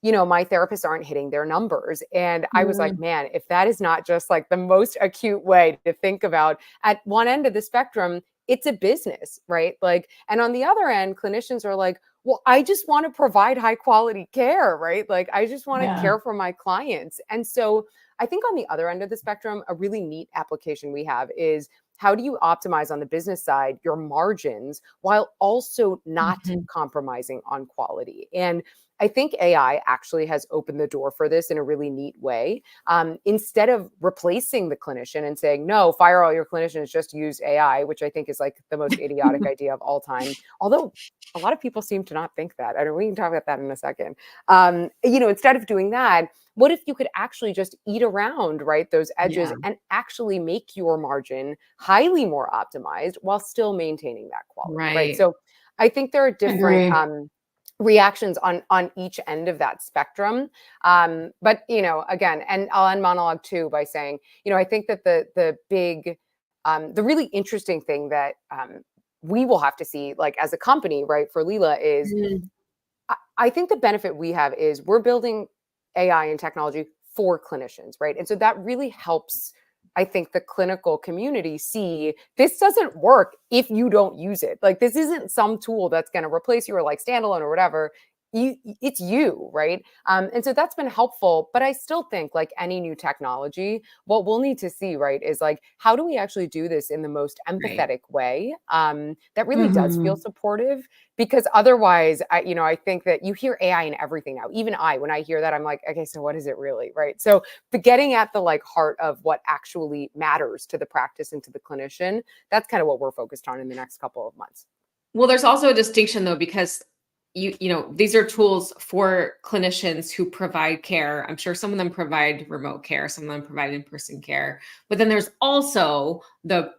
you know, my therapists aren't hitting their numbers. And I was like, man, if that is not just like the most acute way to think about at one end of the spectrum, it's a business, right? Like, and on the other end, clinicians are like, well, I just want to provide high quality care, right? Like, I just want to care for my clients. And so I think on the other end of the spectrum, a really neat application we have is how do you optimize on the business side your margins while also not compromising on quality? And I think AI actually has opened the door for this in a really neat way. Instead of replacing the clinician and saying, no, fire all your clinicians, just use AI, which I think is like the most idiotic idea of all time. Although a lot of people seem to not think that. I don't, we can talk about that in a second. You know, instead of doing that, what if you could actually just eat around, right, those edges and actually make your margin highly more optimized while still maintaining that quality, right? So I think there are different reactions on each end of that spectrum. But, you know, again, and I'll end monologue too by saying, you know, I think that the big, the really interesting thing that we will have to see, like as a company, right, for Leela is, I think the benefit we have is we're building AI and technology for clinicians, right? And so that really helps, I think, the clinical community see this doesn't work if you don't use it. Like, this isn't some tool that's going to replace you or like standalone or whatever. It's you, right? And so that's been helpful. But I still think, like any new technology, what we'll need to see, right, is like, how do we actually do this in the most empathetic way that really does feel supportive? Because otherwise, I think that you hear AI in everything now. Even when I hear that, I'm like, okay, so what is it really, right? So the getting at the like heart of what actually matters to the practice and to the clinician, that's kind of what we're focused on in the next couple of months. Well, there's also a distinction though, because you know, these are tools for clinicians who provide care. I'm sure some of them provide remote care, some of them provide in-person care, but then there's also the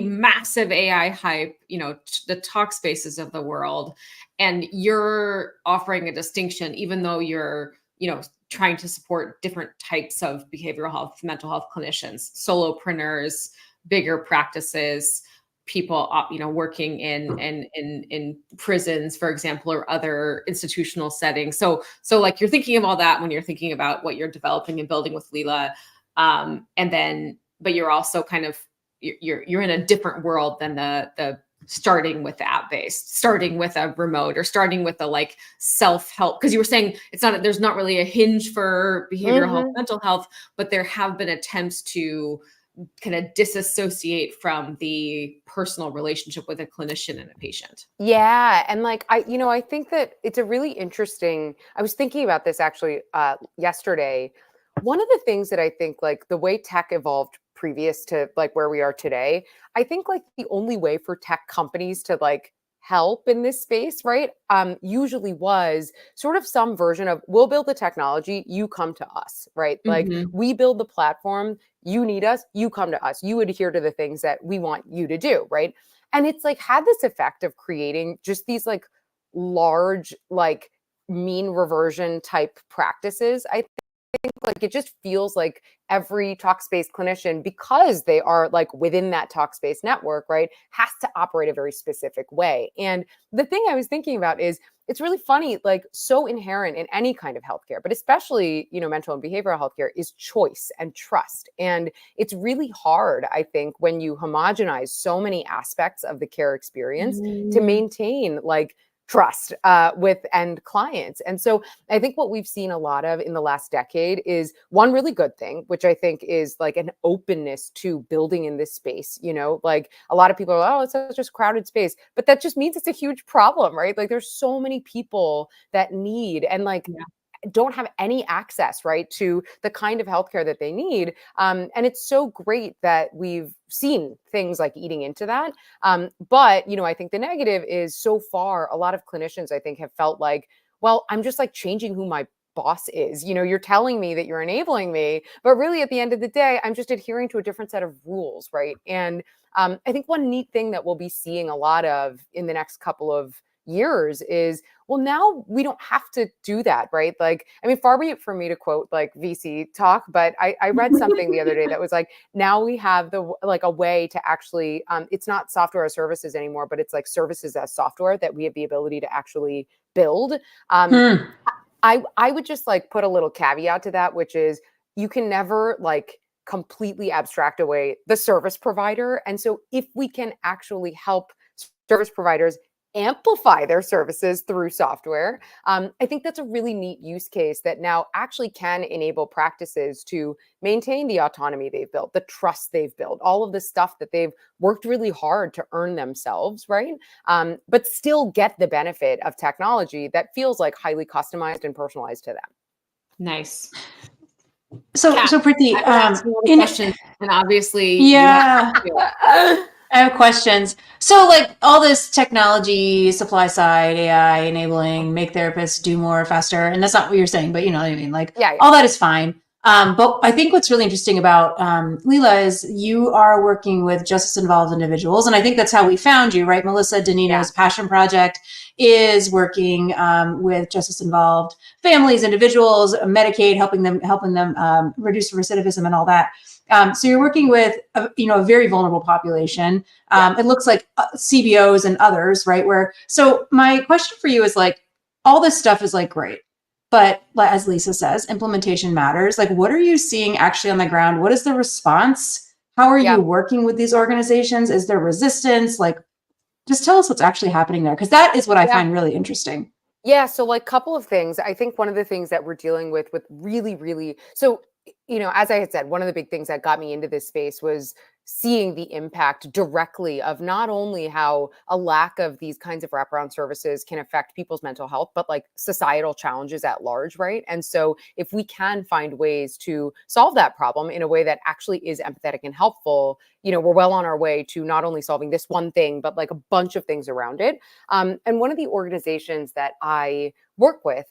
massive AI hype, you know, the Talkspaces of the world. And you're offering a distinction, even though you're, you know, trying to support different types of behavioral health, mental health clinicians, solopreneurs, bigger practices, people, you know, working in prisons, for example, or other institutional settings. So like you're thinking of all that when you're thinking about what you're developing and building with Leela, and then, but you're also kind of you're in a different world than the starting with the app-based, starting with a remote, or starting with a like self-help. Because you were saying there's not really a hinge for behavioral health, mental health, but there have been attempts to kind of disassociate from the personal relationship with a clinician and a patient. Yeah. And like, I think that it's a really interesting, I was thinking about this actually yesterday. One of the things that I think, like the way tech evolved previous to like where we are today, I think like the only way for tech companies to like help in this space, right, usually was sort of some version of, we'll build the technology, you come to us, right? Like we build the platform, you need us, you come to us, you adhere to the things that we want you to do, right? And it's like had this effect of creating just these like large, like mean reversion type practices. I think like it just feels like every Talkspace clinician, because they are like within that Talkspace network, right, has to operate a very specific way. And the thing I was thinking about is it's really funny, like so inherent in any kind of healthcare, but especially, you know, mental and behavioral healthcare is choice and trust. And it's really hard, I think, when you homogenize so many aspects of the care experience to maintain like trust with end clients. And so I think what we've seen a lot of in the last decade is one really good thing, which I think is like an openness to building in this space. You know, like a lot of people are, oh, it's such a crowded space, but that just means it's a huge problem, right? Like there's so many people that need and like don't have any access, right, to the kind of healthcare that they need. And it's so great that we've seen things like eating into that. But, you know, I think the negative is so far, a lot of clinicians, I think, have felt like, well, I'm just like changing who my boss is. You know, you're telling me that you're enabling me, but really at the end of the day, I'm just adhering to a different set of rules, right? And I think one neat thing that we'll be seeing a lot of in the next couple of years is, well, now we don't have to do that, right? Like, I mean, far be it for me to quote like VC talk, but I read something the other day that was like, now we have like a way to actually, it's not software as services anymore, but it's like services as software that we have the ability to actually build. I would just like put a little caveat to that, which is you can never like completely abstract away the service provider. And so if we can actually help service providers amplify their services through software, I think that's a really neat use case that now actually can enable practices to maintain the autonomy they've built, the trust they've built, all of the stuff that they've worked really hard to earn themselves, right? But still get the benefit of technology that feels like highly customized and personalized to them. Nice. So Kat, Preeti, I've been asking all the questions, and obviously, you yeah, have I have questions. So like all this technology, supply side, AI enabling, make therapists do more faster, and that's not what you're saying, but you know what I mean? Like Yeah. all that is fine. But I think what's really interesting about Leela is you are working with justice involved individuals. And I think that's how we found you, right? Melissa Danino's passion project is working with justice involved families, individuals, Medicaid, helping them reduce recidivism and all that. So you're working with a very vulnerable population. It looks like CBOs and others, right? So my question for you is like, all this stuff is like great. But as Lisa says, implementation matters. Like, what are you seeing actually on the ground? What is the response? How are you working with these organizations? Is there resistance? Like, just tell us what's actually happening there, because that is what I find really interesting. Yeah. So like couple of things. I think one of the things that we're dealing with really, so, as I had said, one of the big things that got me into this space was seeing the impact directly of not only how a lack of these kinds of wraparound services can affect people's mental health, but like societal challenges at large, right? And so if we can find ways to solve that problem in a way that actually is empathetic and helpful, we're well on our way to not only solving this one thing, but like a bunch of things around it. And one of the organizations that I work with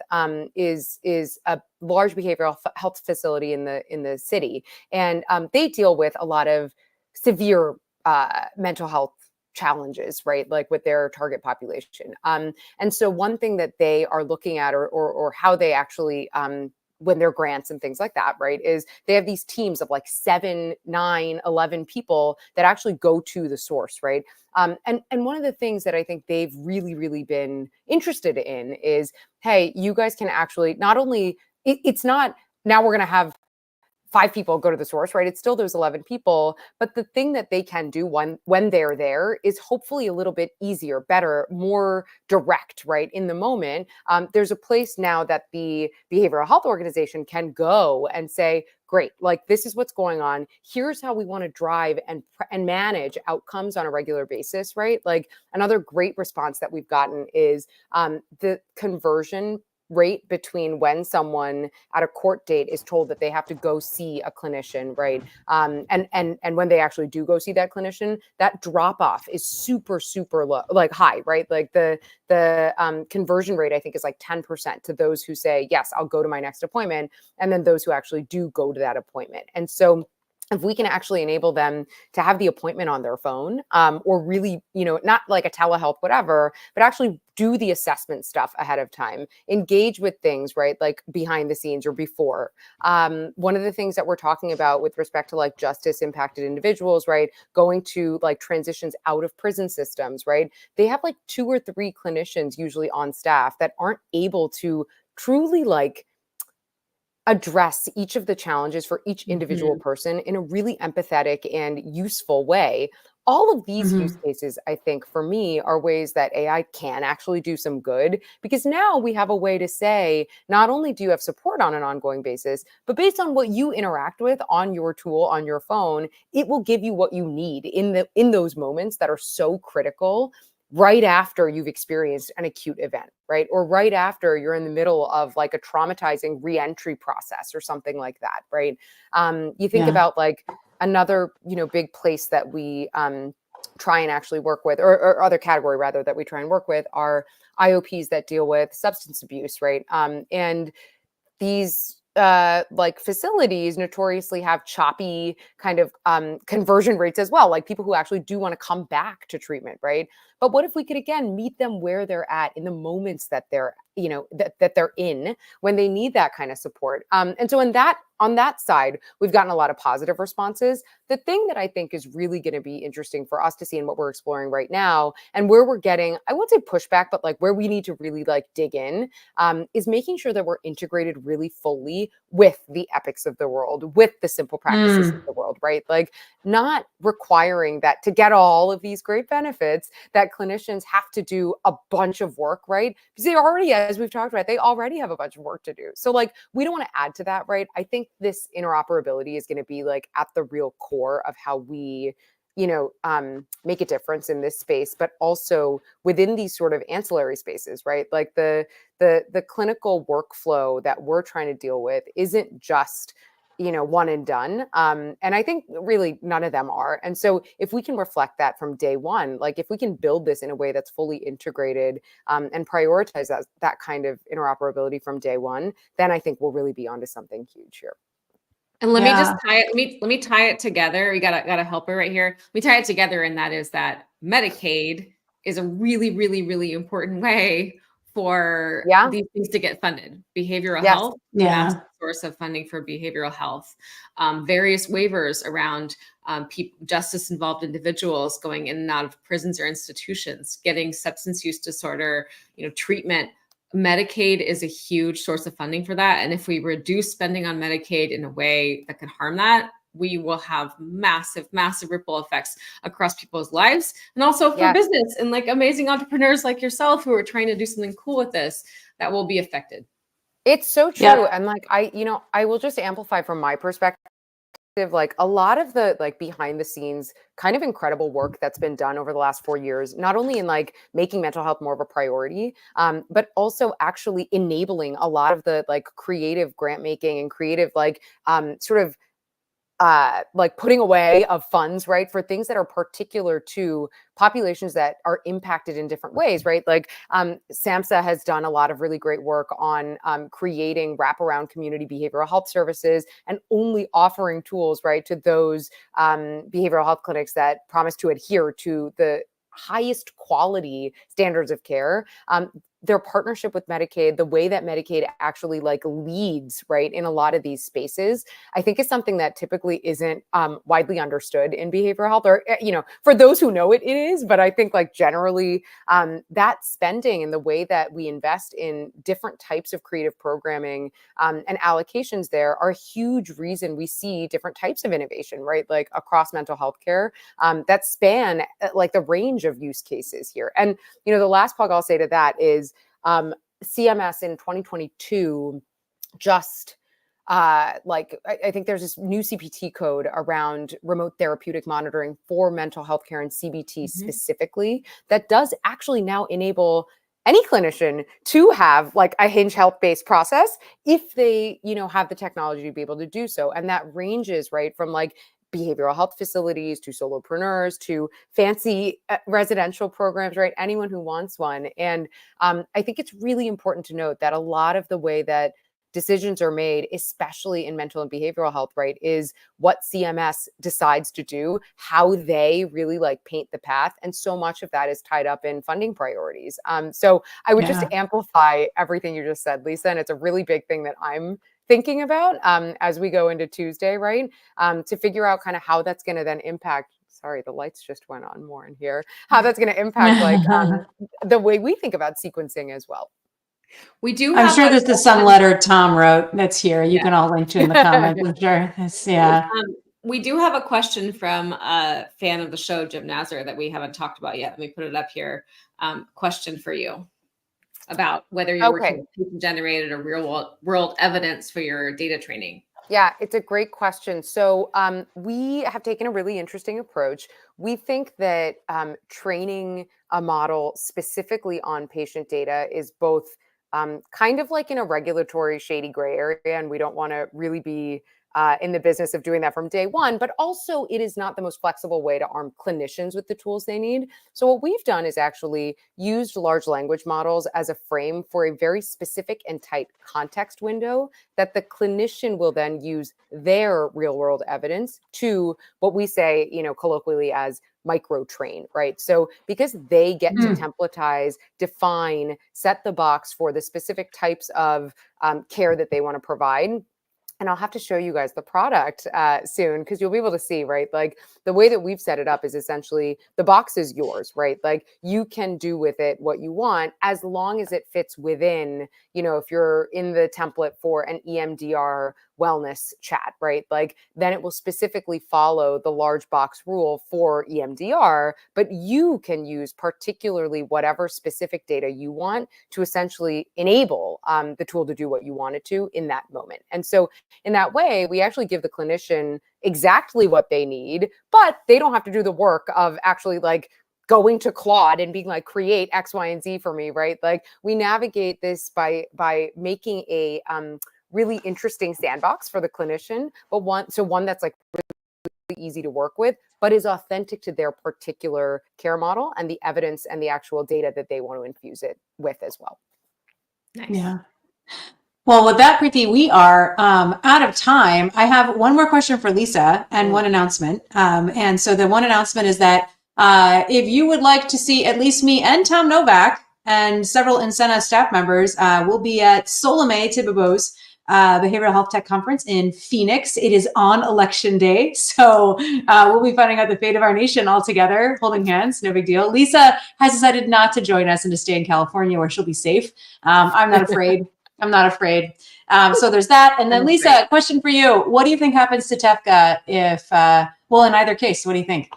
is a large behavioral health facility in the city, and they deal with a lot of severe mental health challenges, right? Like with their target population. And so one thing that they are looking at, or how they actually when their grants and things like that, right, is they have these teams of like 7, 9, 11 people that actually go to the source, right? And one of the things that I think they've really been interested in is, hey, you guys can actually not only, it's not now we're going to have 5 people go to the source, right? It's still those 11 people. But the thing that they can do when they're there is hopefully a little bit easier, better, more direct, right? In the moment, there's a place now that the behavioral health organization can go and say, great, like this is what's going on. Here's how we want to drive and manage outcomes on a regular basis, right? Like another great response that we've gotten is the conversion rate between when someone at a court date is told that they have to go see a clinician, right? And when they actually do go see that clinician, that drop off is super low, like high, right? Like the conversion rate I think is like 10% to those who say, yes, I'll go to my next appointment, and then those who actually do go to that appointment. And so if we can actually enable them to have the appointment on their phone, or really, not like a telehealth, whatever, but actually do the assessment stuff ahead of time, engage with things, right? Like behind the scenes or before. One of the things that we're talking about with respect to like justice impacted individuals, right? Going to like transitions out of prison systems, right? They have like 2 or 3 clinicians usually on staff that aren't able to truly like address each of the challenges for each individual person in a really empathetic and useful way. All of these use cases, I think, for me, are ways that AI can actually do some good, because now we have a way to say, not only do you have support on an ongoing basis, but based on what you interact with on your tool, on your phone, it will give you what you need in those moments that are so critical, right after you've experienced an acute event, right? Or right after you're in the middle of like a traumatizing reentry process or something like that, right? You think about like another, big place that we try and actually work with, or other category rather that we try and work with, are IOPs that deal with substance abuse, right? And these like facilities notoriously have choppy kind of conversion rates as well, like people who actually do want to come back to treatment, right? But what if we could, again, meet them where they're at in the moments that they're, you know, that they're in when they need that kind of support. And so on that side, we've gotten a lot of positive responses. The thing that I think is really going to be interesting for us to see, and what we're exploring right now, and where we're getting, I won't say pushback, but like where we need to really like dig in, is making sure that we're integrated really fully with the Epics of the world, with the Simple Practices of the world, right? Like not requiring that to get all of these great benefits that clinicians have to do a bunch of work, right? Because they already, as we've talked about, they already have a bunch of work to do. So like, we don't want to add to that, right? I think this interoperability is going to be like at the real core of how we, you know, make a difference in this space, but also within these sort of ancillary spaces, right? Like the clinical workflow that we're trying to deal with isn't just, you know, one and done. And I think really none of them are. And so if we can reflect that from day one, like if we can build this in a way that's fully integrated and prioritize that kind of interoperability from day one, then I think we'll really be onto something huge here. And let me just tie it. Let me tie it together. We got a helper right here. We tie it together, and that is that Medicaid is a really, really, really important way for these things to get funded. Behavioral health, massive source of funding for behavioral health. Various waivers around justice-involved individuals going in and out of prisons or institutions, getting substance use disorder, you know, treatment. Medicaid is a huge source of funding for that. And if we reduce spending on Medicaid in a way that could harm that, we will have massive, massive ripple effects across people's lives, and also for business and like amazing entrepreneurs like yourself who are trying to do something cool with this that will be affected. It's so true. And like, I will just amplify from my perspective, like a lot of the like behind the scenes kind of incredible work that's been done over the last 4 years, not only in like making mental health more of a priority, but also actually enabling a lot of the like creative grant making and creative like sort of like putting away of funds, right, for things that are particular to populations that are impacted in different ways, right? Like SAMHSA has done a lot of really great work on creating wraparound community behavioral health services and only offering tools, right, to those behavioral health clinics that promise to adhere to the highest quality standards of care. Their partnership with Medicaid, the way that Medicaid actually like leads, right, in a lot of these spaces, I think is something that typically isn't widely understood in behavioral health, or, you know, for those who know it, it is, but I think like generally that spending and the way that we invest in different types of creative programming and allocations there are a huge reason we see different types of innovation, right, like across mental health care that span like the range of use cases here. And, you know, the last plug I'll say to that is CMS in 2022 just like I think there's this new CPT code around remote therapeutic monitoring for mental health care and CBT specifically that does actually now enable any clinician to have like a Hinge Health-based process if they, you know, have the technology to be able to do so. And that ranges, right, from like behavioral health facilities to solopreneurs to fancy residential programs, right? Anyone who wants one. And I think it's really important to note that a lot of the way that decisions are made, especially in mental and behavioral health, right, is what CMS decides to do, how they really like paint the path. And so much of that is tied up in funding priorities. So I would just amplify everything you just said, Lisa. And it's a really big thing that I'm thinking about as we go into Tuesday, right? To figure out kind of how that's going to then impact, sorry, the lights just went on more in here, how that's going to impact like the way we think about sequencing as well. We do. I'm sure this is some letter Tom wrote that's here. You can all link to in the comments. I'm sure. We do have a question from a fan of the show, Jim Nazar, that we haven't talked about yet. Let me put it up here. Question for you about whether you're working with patient-generated or real-world evidence for your data training. Yeah, it's a great question. So we have taken a really interesting approach. We think that training a model specifically on patient data is both kind of like in a regulatory shady gray area, and we don't want to really be in the business of doing that from day one, but also it is not the most flexible way to arm clinicians with the tools they need. So what we've done is actually used large language models as a frame for a very specific and tight context window that the clinician will then use their real world evidence to what we say, colloquially as micro train, right? So because they get to templatize, define, set the box for the specific types of care that they want to provide. And I'll have to show you guys the product soon, because you'll be able to see, right? Like the way that we've set it up is essentially the box is yours, right? Like you can do with it what you want as long as it fits within, if you're in the template for an EMDR wellness chat, right? Like then it will specifically follow the large box rule for EMDR, but you can use particularly whatever specific data you want to essentially enable the tool to do what you want it to in that moment. And so in that way, we actually give the clinician exactly what they need, but they don't have to do the work of actually like going to Claude and being like, create X, Y, and Z for me, right? Like we navigate this by making a really interesting sandbox for the clinician, but one that's like really easy to work with, but is authentic to their particular care model and the evidence and the actual data that they want to infuse it with as well. Nice. Yeah. Well, with that, Preeti, we are out of time. I have one more question for Lisa and one announcement. And so the one announcement is that if you would like to see at least me and Tom Novak and several Incena staff members, we'll be at Solomé Tibobo's Behavioral Health Tech Conference in Phoenix. It is on election day. So we'll be finding out the fate of our nation all together, holding hands, no big deal. Lisa has decided not to join us and to stay in California where she'll be safe. I'm not afraid. I'm not afraid. So there's that. And then Lisa, question for you. What do you think happens to TEFCA if, in either case, what do you think?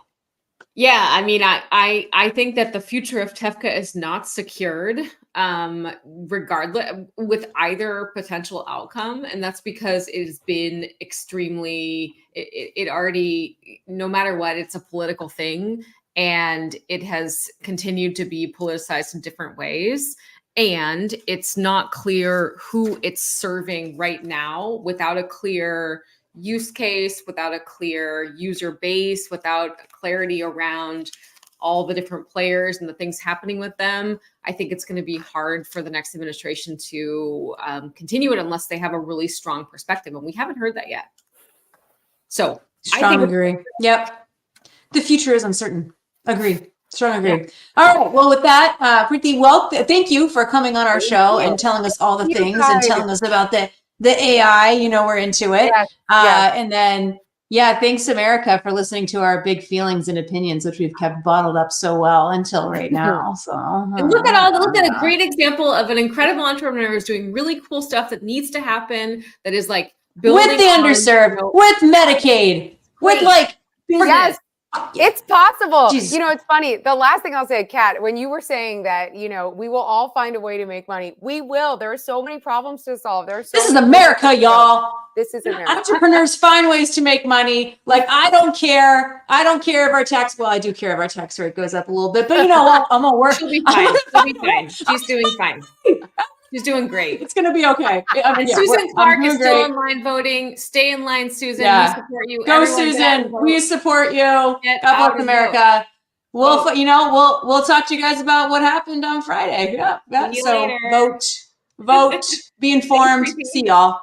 Yeah, I mean, I think that the future of TEFCA is not secured, regardless with either potential outcome. And that's because it has been extremely, it already, no matter what, it's a political thing. And it has continued to be politicized in different ways. And it's not clear who it's serving right now without a clear use case, without a clear user base, without clarity around all the different players and the things happening with them. I think it's going to be hard for the next administration to continue it unless they have a really strong perspective. And we haven't heard that yet. So strong agree. Yep. The future is uncertain. Agree. Strong agree. Yeah. All right. Well, with that, Preeti, thank you for coming on our show and telling us all the things and telling us about the AI. We're into it. Yes. And then, thanks America for listening to our big feelings and opinions, which we've kept bottled up so well until right now. So and look at a great example of an incredible entrepreneur who's doing really cool stuff that needs to happen. That is like building with the underserved, with Medicaid, with like yes. It's possible. Jesus. It's funny. The last thing I'll say, Kat, when you were saying that, we will all find a way to make money. We will. There are so many problems to solve. This is America, y'all. This is America. Entrepreneurs find ways to make money. Like, I don't care. I don't care if our tax, I do care if our tax rate goes up a little bit, but I'm going to work. She'll be fine. She'll be fine. She's doing fine. She's doing great. It's going to be okay. And Susan Clark is still online voting. Stay in line, Susan. Yeah. We support you. Go, Susan. We support you. God bless America. We'll talk to you guys about what happened on Friday. Yeah. So later. Vote, be informed. See y'all.